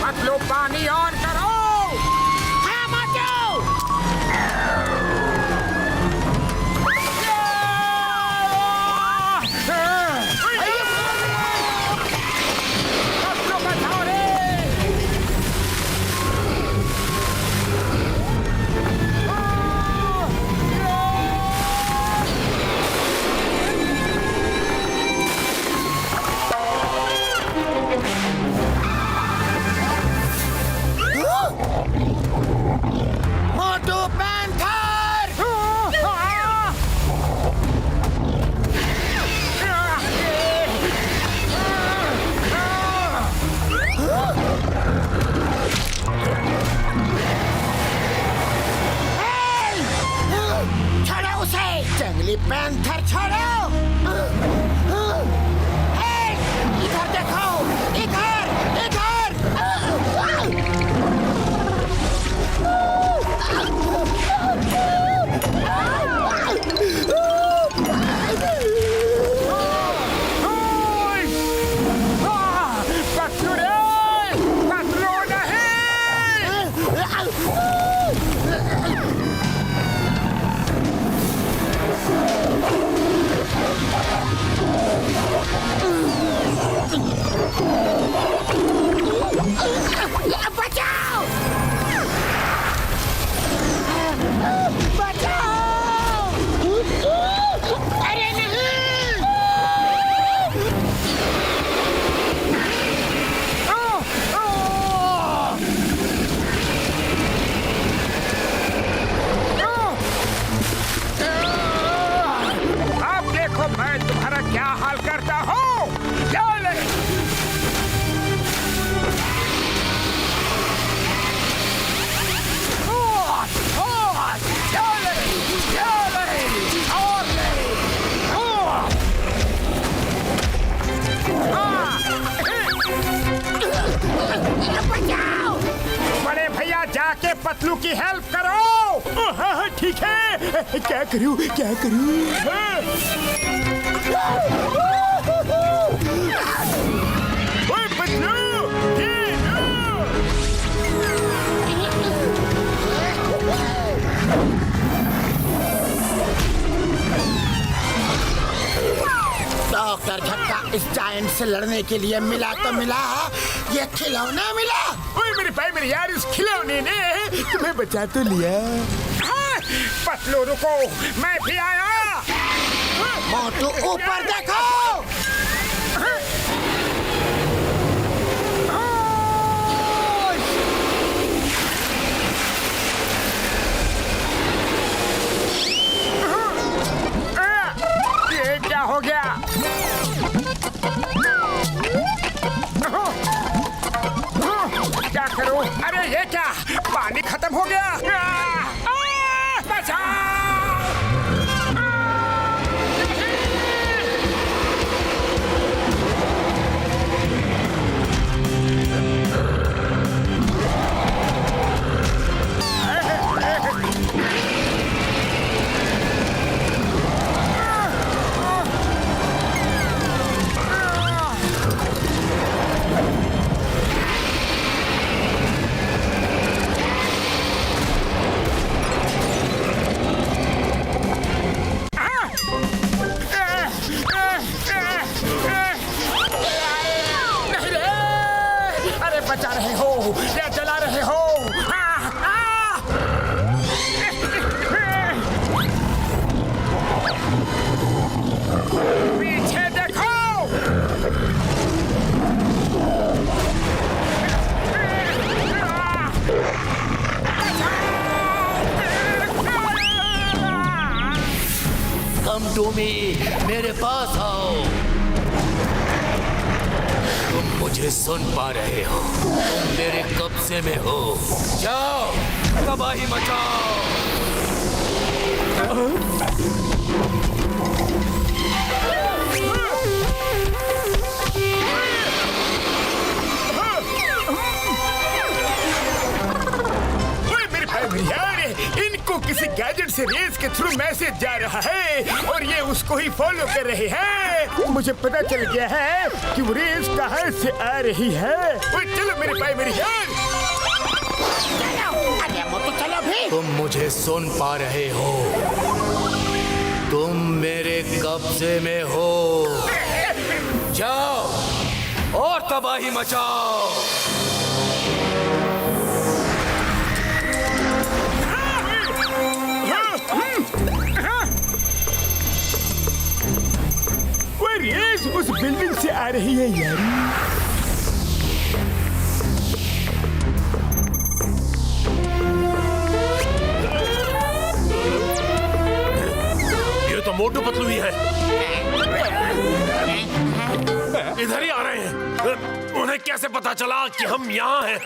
पतलू पानी ऑन करो। हाँ, मत जाओ। पतलू बचाओ रे। मोटू पैंथर। छोड़ो उसे। जंगली पैंथर छोड़ो। हे, इधर देखो, इधर इधर। पतलू रे, पतलू नहीं। बचाओ! बचाओ! अरे नहीं! अब देखो मैं तुम्हारा क्या हाल करता हूँ। चले। बचाओ! बड़े भैया जाके पतलू की हेल्प करो। हाँ, ठीक है। क्या करूं, क्या करूं? ओए पतलू, ये लो। डॉक्टर झटका इस जायंट से लड़ने के लिए मिला तो मिला, ये खिलौना मिला। ओए मेरे भाई, मेरे यार, इस खिलौने ने तुम्हें बचा तो लिया। हाँ, पतलू रुको, मैं भी आया। मोटू ऊपर देखो। ये क्या हो गया? क्या करूं? अरे ये क्या? पानी खत्म हो गया। बचाओ! बचा रहे हो या जला रहे हो? पीछे देखो। कम टू मी, मेरे पास आओ। तुम मुझे सुन पा रहे हो? तुम मेरे कब्जे में हो। जाओ, तबाही मचाओ। के थ्रू मैसेज जा रहा है और ये उसको ही फॉलो कर रहे हैं। मुझे पता चल गया है कि वो रेस कहाँ से आ रही है। ओए चलो मेरे भाई मेरी जान। अरे मोटू चलो भी। तुम मुझे सुन पा रहे हो? तुम मेरे कब्जे में हो। जाओ और तबाही मचाओ। वो रेस उस बिल्डिंग से आ रही है यार। तो मोटू पतलू ही है। इधर ही आ रहे हैं। उन्हें कैसे पता चला कि हम यहाँ हैं?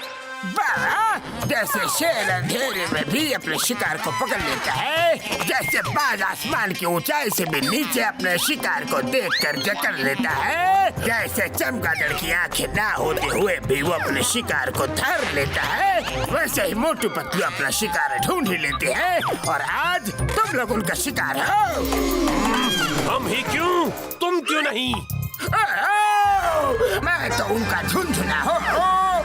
जैसे शेर अंधेरे में भी अपने शिकार को पकड़ लेता है, जैसे बाज आसमान की ऊंचाई से भी नीचे अपने शिकार को देखकर जकड़ लेता है, जैसे चमगादड़ की आंखें ना होते हुए भी वो अपने शिकार को धर लेता है, वैसे ही मोटू पतलू अपना शिकार ढूंढ ही लेते हैं। और आज तुम लोग उनका शिकार हो। हम ही क्यों? तुम क्यों नहीं? मैं तो उनका झुंझुना हो।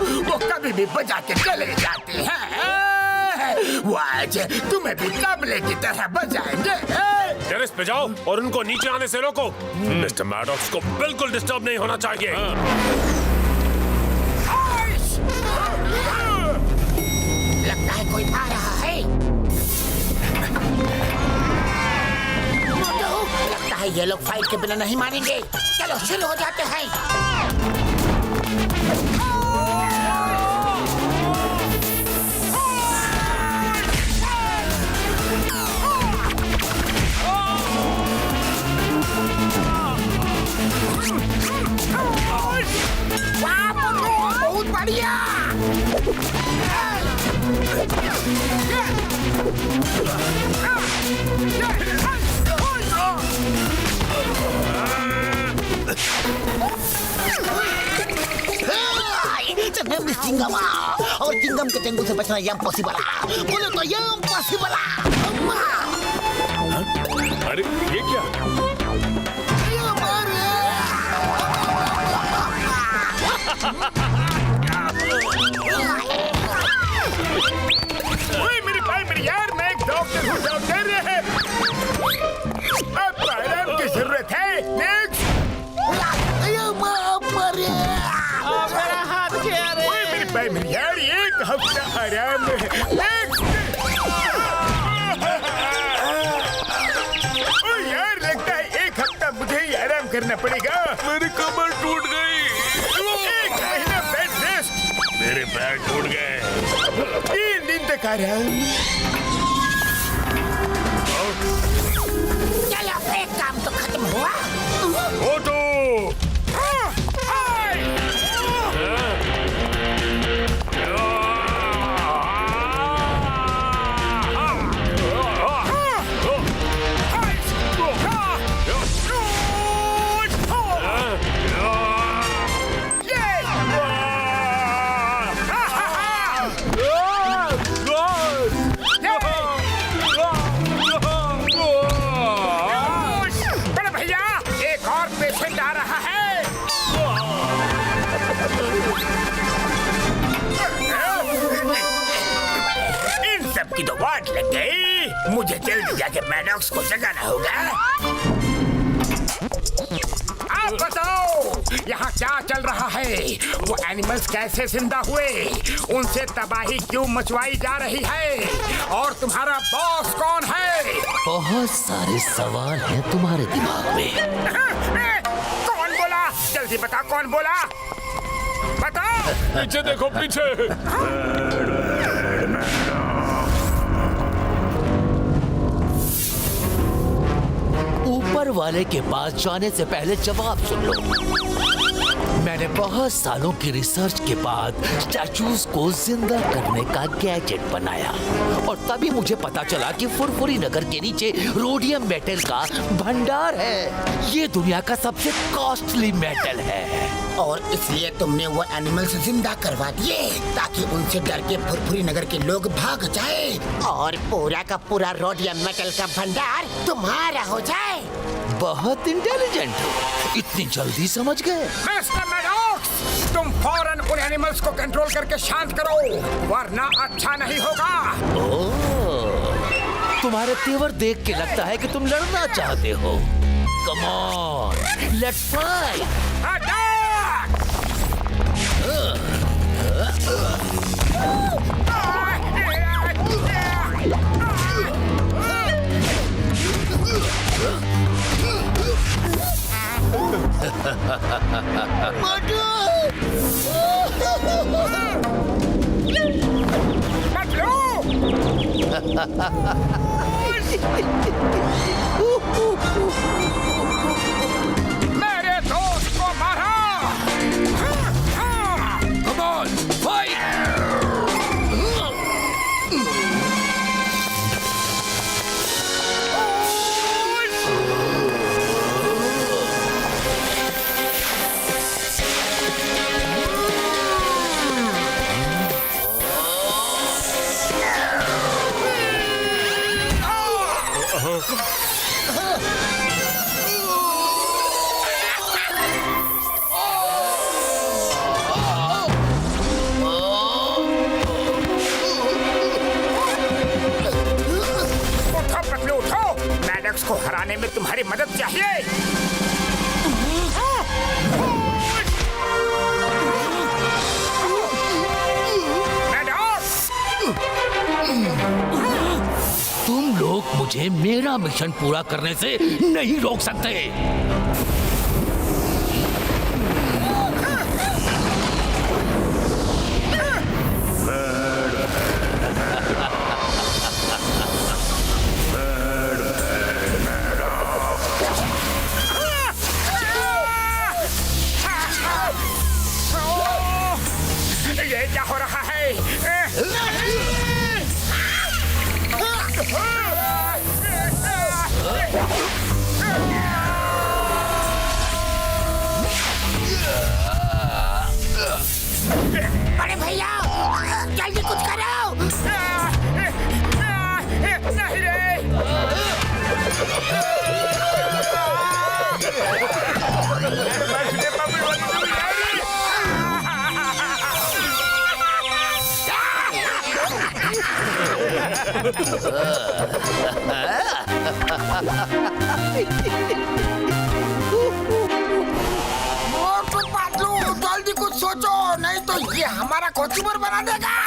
वो कभी भी बजा के चले जाते हैं। वो आज तुम्हें भी तबले की तरह बजाएंगे। टेरेस पे जाओ और उनको नीचे आने से रोको। मिस्टर मैडॉक्स को बिल्कुल डिस्टर्ब नहीं होना चाहिए। लगता है कोई आ रहा है। लगता है ये लोग फाइट के बिना नहीं मानेंगे। चलो शुरू हो जाते हैं। बहुत बढ़िया। चिंगम और चिंगम के चंगुल से बचना इम्पॉसिबल है। बोले तो इम्पॉसिबल है। अरे ये क्या? ओए मेरे भाई मेरे यार, मैं एक डॉक्टर हूँ। डॉक्टर अब आराम की जरूरत है। नेक्स्ट। मेरा हाथ क्या रे? ओए मेरे भाई मेरे यार, एक हफ्ता आराम। नेक्स्ट। ओ यार, लगता है एक हफ्ता मुझे ही आराम करना पड़ेगा। मेरी कमर टूट गई। एक महीना बेड रेस्ट। मेरे पैर टूट गए। 3 दिन तक आराम। चलो एक काम तो खत्म हुआ। मोटू! की तो वाट लग गई। मुझे जल्दी जाके मैडॉक्स को जगाना होगा। आप बताओ यहाँ क्या चल रहा है? वो एनिमल्स कैसे जिंदा हुए? उनसे तबाही क्यों मचवाई जा रही है? और तुम्हारा बॉस कौन है? बहुत सारे सवाल हैं तुम्हारे दिमाग में। कौन बोला? जल्दी बता, कौन बोला? बता। पीछे देखो, पीछे। ऊपर वाले के पास जाने से पहले जवाब सुन लो। मैंने बहुत सालों की रिसर्च के बाद स्टैचूज को जिंदा करने का गैजेट बनाया और तभी मुझे पता चला कि फुरफुरी नगर के नीचे रोडियम मेटल का भंडार है। ये दुनिया का सबसे कॉस्टली मेटल है। और इसलिए तुमने वो एनिमल्स जिंदा करवा दिए ताकि उनसे डर के फुरफुरी नगर के लोग भाग जाए और पूरा का पूरा रोडियम मेटल का भंडार तुम्हारा हो जाए। बहुत इंटेलिजेंट हो, इतनी जल्दी समझ गए। मिस्टर मैडॉक्स, तुम फौरन उन एनिमल्स को कंट्रोल करके शांत करो, वरना अच्छा नहीं होगा। ओह, तुम्हारे तेवर देख के लगता है कि तुम लड़ना चाहते हो। Come on, let's fight. Attack! मेरे दोस्त को मारा। Come on, fight. मैडॉक्स को हराने में तुम्हारी मदद चाहिए। तुम लोग मुझे मेरा मिशन पूरा करने से नहीं रोक सकते। ये क्या हो रहा है? बड़े भैया, जल्दी कुछ करो। नहीं रे। मोटू पतलू, जल्दी कुछ सोचो, नहीं तो ये हमारा कोचूबर बना देगा।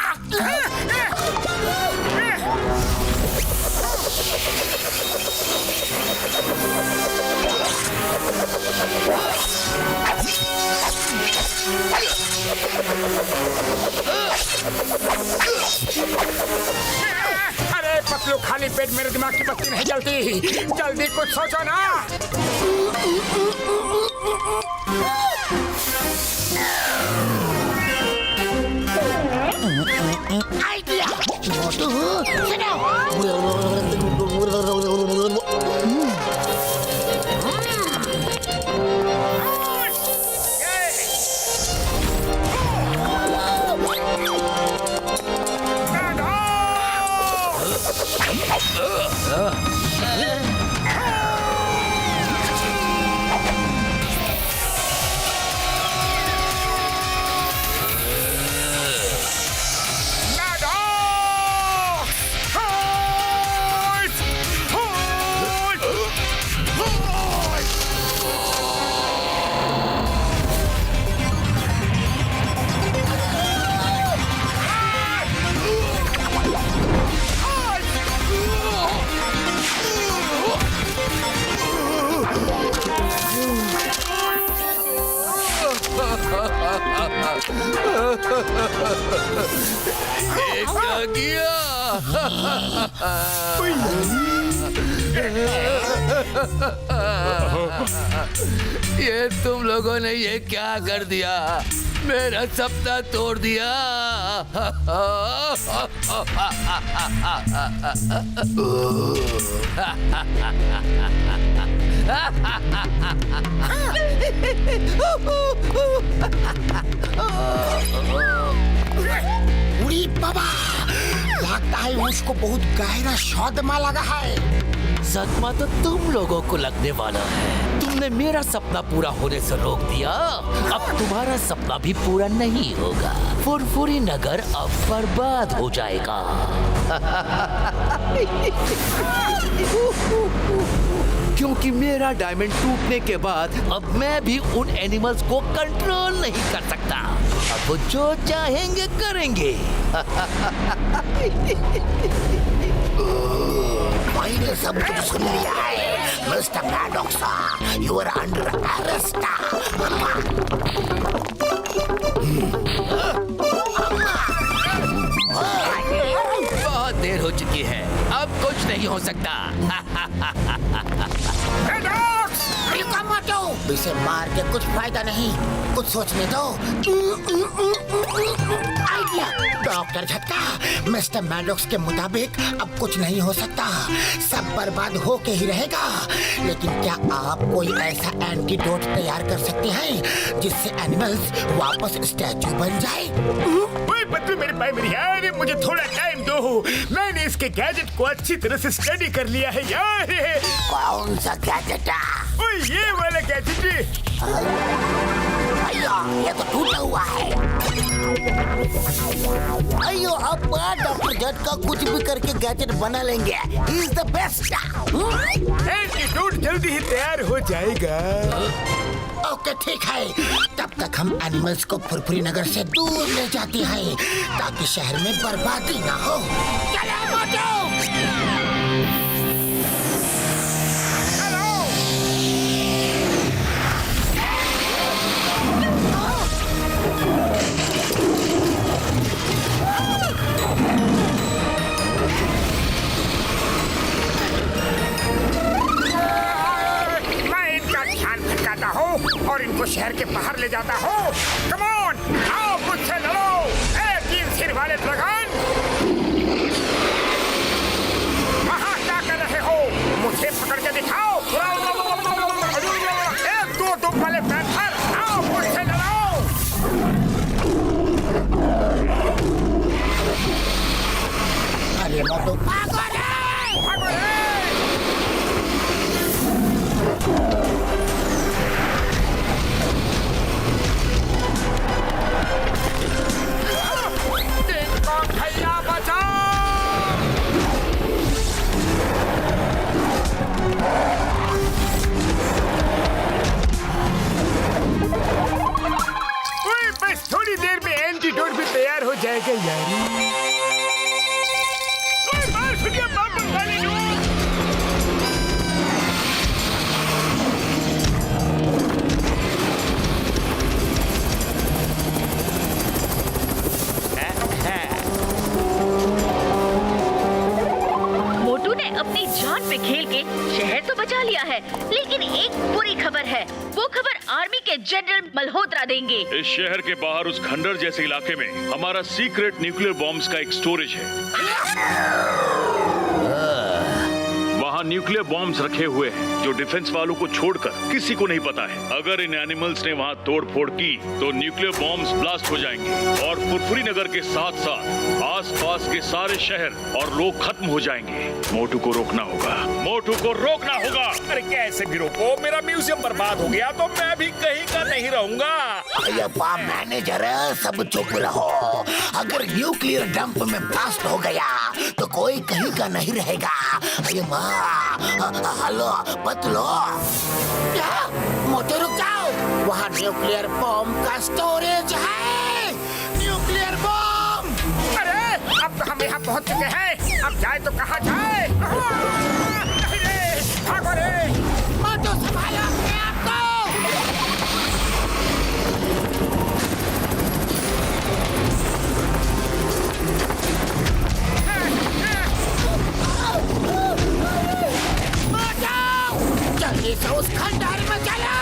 अरे पतलू, खाली पेट मेरे दिमाग की बत्ती नहीं जलती। जल्दी कुछ सोचो ना। आइडिया मोटू, सुनो। क्या किया? ये तुम लोगों ने ये क्या कर दिया? मेरा सपना तोड़ दिया। उड़ी बाबा, लगता है उसको बहुत गहरा सदमा लगा है। सदमा तो तुम लोगों को लगने वाला है। तुमने मेरा सपना पूरा होने से रोक दिया, अब तुम्हारा सपना भी पूरा नहीं होगा। फुरफुरी नगर अब बर्बाद हो जाएगा। क्योंकि मेरा डायमंड टूटने के बाद अब मैं भी उन एनिमल्स को कंट्रोल नहीं कर सकता। अब वो जो चाहेंगे करेंगे। मैंने सब कुछ सुन लिया है। Mister Maddox, you are under arrest. बहुत देर हो चुकी है, अब कुछ नहीं हो सकता। इसे मार के कुछ फायदा नहीं, कुछ सोचने दो। आइडिया। डॉक्टर झटका, मिस्टर मैडॉक्स के मुताबिक अब कुछ नहीं हो सकता, सब बर्बाद हो के ही रहेगा। लेकिन क्या आप कोई ऐसा एंटीडोट तैयार कर सकते हैं जिससे एनिमल्स वापस स्टैचू बन जाए? ओए बच्चों, मेरे भाई मेरी यार, मुझे थोड़ा टाइम दो। मैंने इसके गैजेट को अच्छी तरह से स्टडी कर लिया है यार। कौन सा गैजेट? ओए ये वाला गैजेट। अयो, ये तो टूटा हुआ है। अयो, अब डॉक्टर झटका कुछ भी करके गैजेट बना लेंगे। He is the best. Antidote जल्दी ही तैयार हो जाएगा। ओके ठीक है, तब तक हम एनिमल्स को फुरफुरी नगर से दूर ले जाते हैं ताकि शहर में बर्बादी ना हो। चलो मोटू। और इनको शहर के बाहर ले जाता हूँ। कम ऑन, आओ मुझसे लड़ो। ए तीन सिर वाले ड्रैगन, वहाँ क्या कर रहे हो? मुझे पकड़ के दिखाओ। एक दो दुम वाले पैंथर, आओ मुझसे लड़ो। अरे मोटू, भागो रे, भागो रे। भैया बचाओ। बस थोड़ी देर में एंटीडोट भी तैयार हो जाएगा यार। मार सुनिए बाबू वाली लोग। अपनी जान पे खेल के शहर तो बचा लिया है, लेकिन एक बुरी खबर है। वो खबर आर्मी के जनरल मल्होत्रा देंगे। इस शहर के बाहर उस खंडर जैसे इलाके में हमारा सीक्रेट न्यूक्लियर बॉम्ब्स का एक स्टोरेज है। वहाँ न्यूक्लियर बॉम्ब्स रखे हुए हैं जो डिफेंस वालों को छोड़कर किसी को नहीं पता है। अगर इन एनिमल्स ने वहाँ तोड़ फोड़ की तो न्यूक्लियर बॉम्ब्स ब्लास्ट हो जाएंगे और फुरफुरी नगर के साथ साथ आसपास के सारे शहर और लोग खत्म हो जाएंगे। मोटू को रोकना होगा, मोटू को रोकना होगा। अरे कैसे भी रोको, मेरा म्यूजियम बर्बाद हो गया तो मैं भी कहीं का नहीं रहूंगा। अरे बाप मैनेजर, सब चुप रहो। अगर न्यूक्लियर डंप में ब्लास्ट हो गया तो कोई कहीं का नहीं रहेगा। अरे माँ, हेलो बतलो। क्या? मोटे रुक जाओ, वहाँ न्यूक्लियर बॉम्ब का स्टोरेज है। Nuclear bomb. अरे अब तो हम यहाँ पहुँच चुके हैं, अब जाए तो कहाँ जाए? नहीं रे, भागो रे। मोटू संभालो अपने आप को। जल्दी से उस खंडर खंडहर में चलो।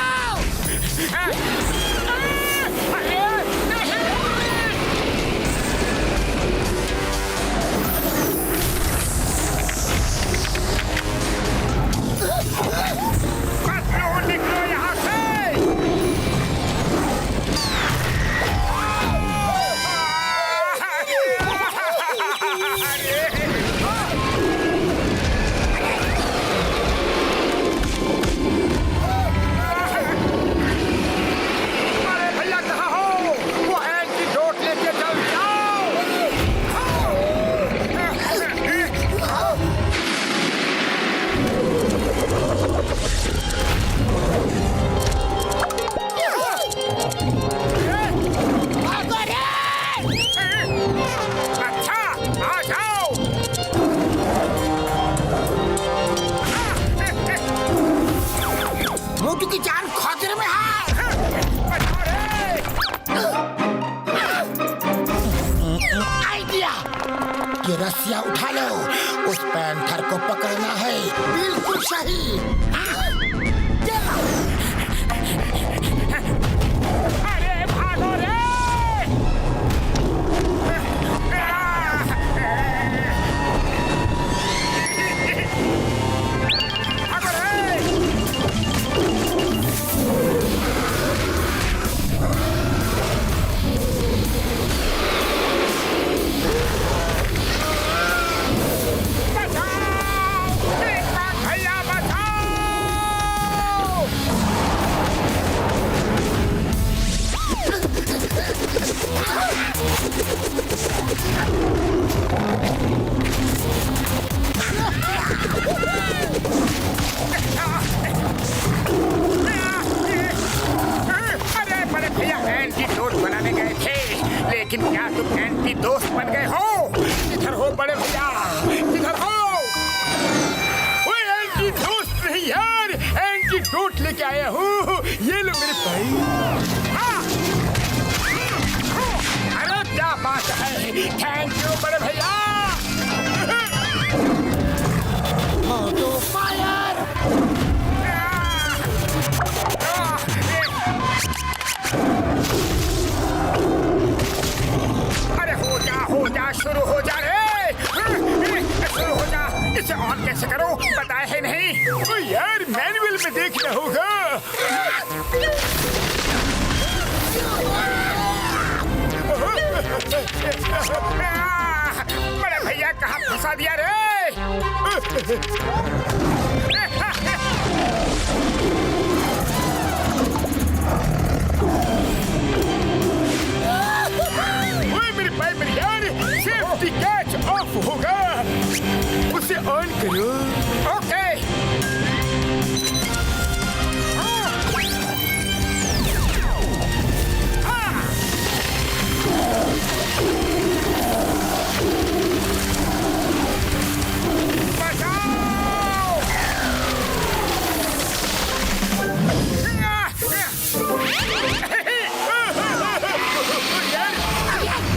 निकलो यहाँ से। अरे भैया कहाँ हो? वो एंटीडोट लेके जल्दी आओ। अच्छा आ जाओ। मोटू की जान खतरे में है। आइडिया, ये रस्सियाँ उठा लो, उस पैंथर को पकड़ना है। बिल्कुल सही। अरे भागो रे। भागो रे। बचाओ! भैया बचाओ! अरे बड़े भैया एंटीडोट बनाने गए थे, लेकिन क्या तुम एंटी दोस्त बन गए हो? इधर हो बड़े भैया, इधर हो। ओए एंटीडोट नहीं यार, एंटीडोट लेके आया हूँ। ये लो मेरे भाई। हाँ। अरे क्या बात है, थैंक यू बड़े भैया। मोटू फायर। अरे हो जा शुरू हो जा रे। शुरू हो जा। इसे ऑन कैसे करो बताया है नहीं? ओ यार मैनुअल में देखना होगा। बड़े भैया कहाँ फंसा दिया रे? ओए मेरे भाई मेरे यार, सेफ्टी कैच ऑफ होगा, उसे ऑन करो। ओके।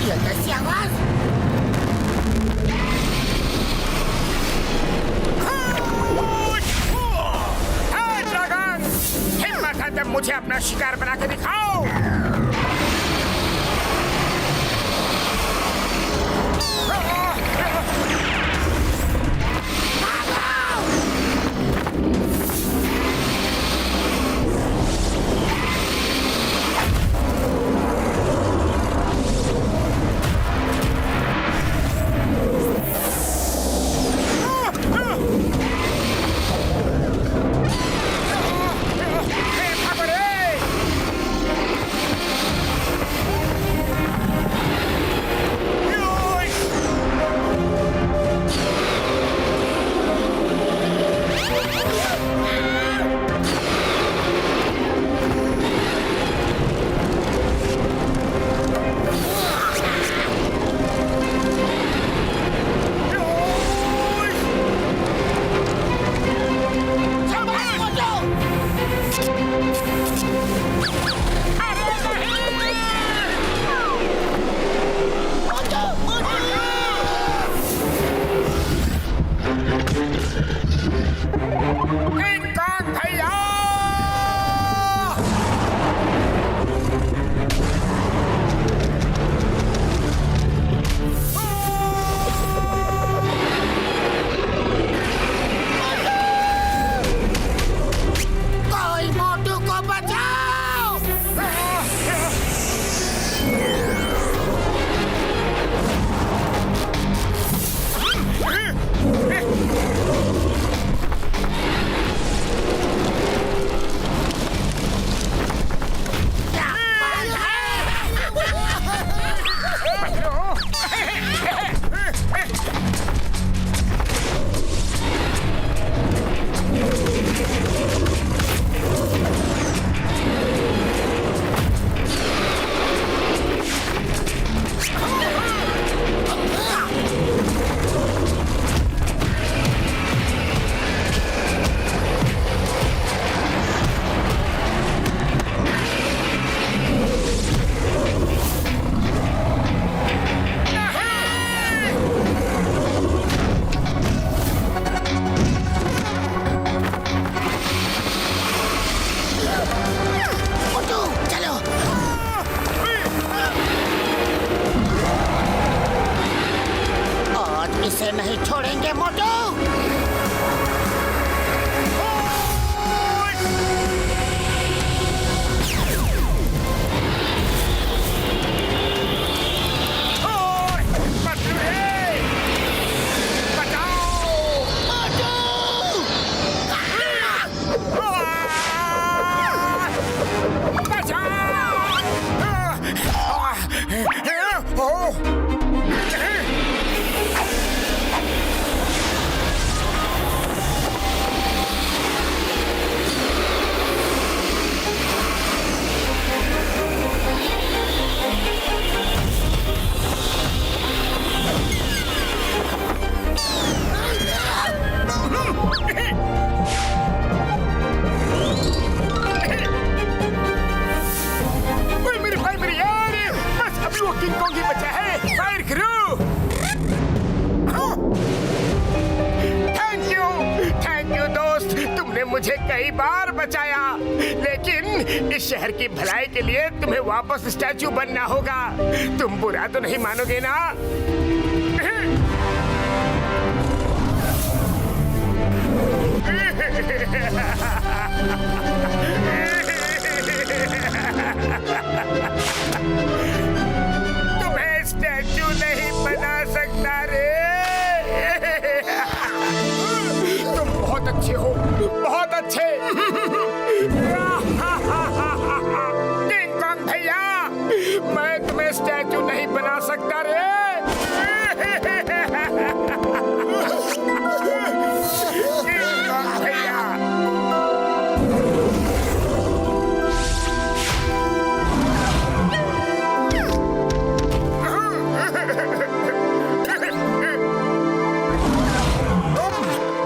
ये कैसी आवाज? ड्रैगन, हिम्मत है तब मुझे अपना शिकार बना के दिखाओ। भागो रे। आया, लेकिन इस शहर की भलाई के लिए तुम्हें वापस स्टैचू बनना होगा। तुम बुरा तो नहीं मानोगे ना? तुम्हें स्टैचू नहीं बना सकता रे। तुम बहुत अच्छे हो, बहुत अच्छे। किंग कॉन्ग भैया, मैं तुम्हें स्टैचू नहीं बना सकता रे। किंग कॉन्ग भैया।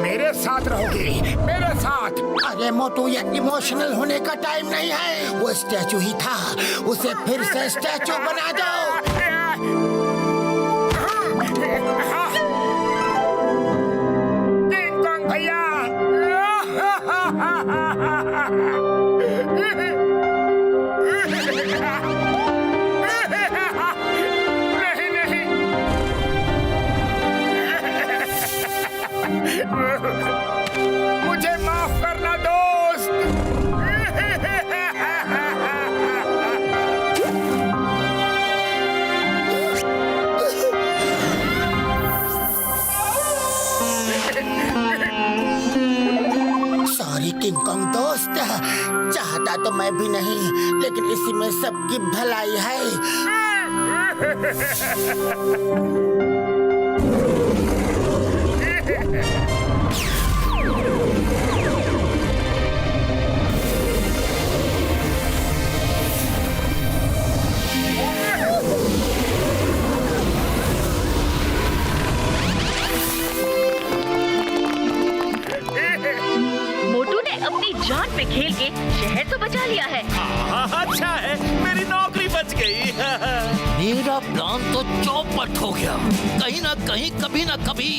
मेरे साथ रहोगे, मेरे साथ। अरे मोटू, ये इमोशनल होने का टाइम नहीं है। वो स्टैचू ही था, उसे फिर से स्टैचू बना दो। किंग कॉन्ग भैया। नहीं नहीं, मुझे माफ करना दोस्त। सॉरी किंग कॉन्ग दोस्त, चाहता तो मैं भी नहीं, लेकिन इसी में सबकी भलाई है। मोटू ने अपनी जान पे खेल के शहर तो बचा लिया है। अच्छा है, मेरी नौकरी बच गई। मेरा प्लान तो चौपट हो गया। कहीं ना कहीं, कभी ना कभी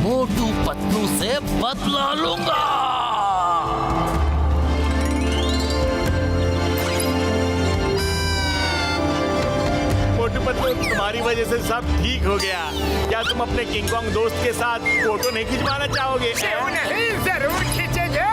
मोटू पतलू से बदला लूंगा। मोटू पतलू, तुम्हारी वजह से सब ठीक हो गया। क्या तुम अपने किंग कॉन्ग दोस्त के साथ फोटो नहीं खिंचवाना चाहोगे? क्यों नहीं, जरूर खींचेंगे।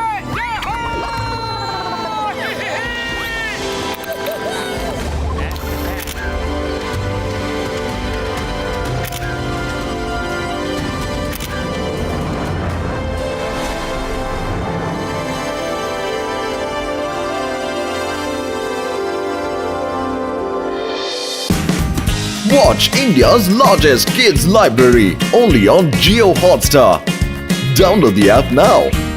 Watch India's largest kids library only on Jio Hotstar. Download the app now.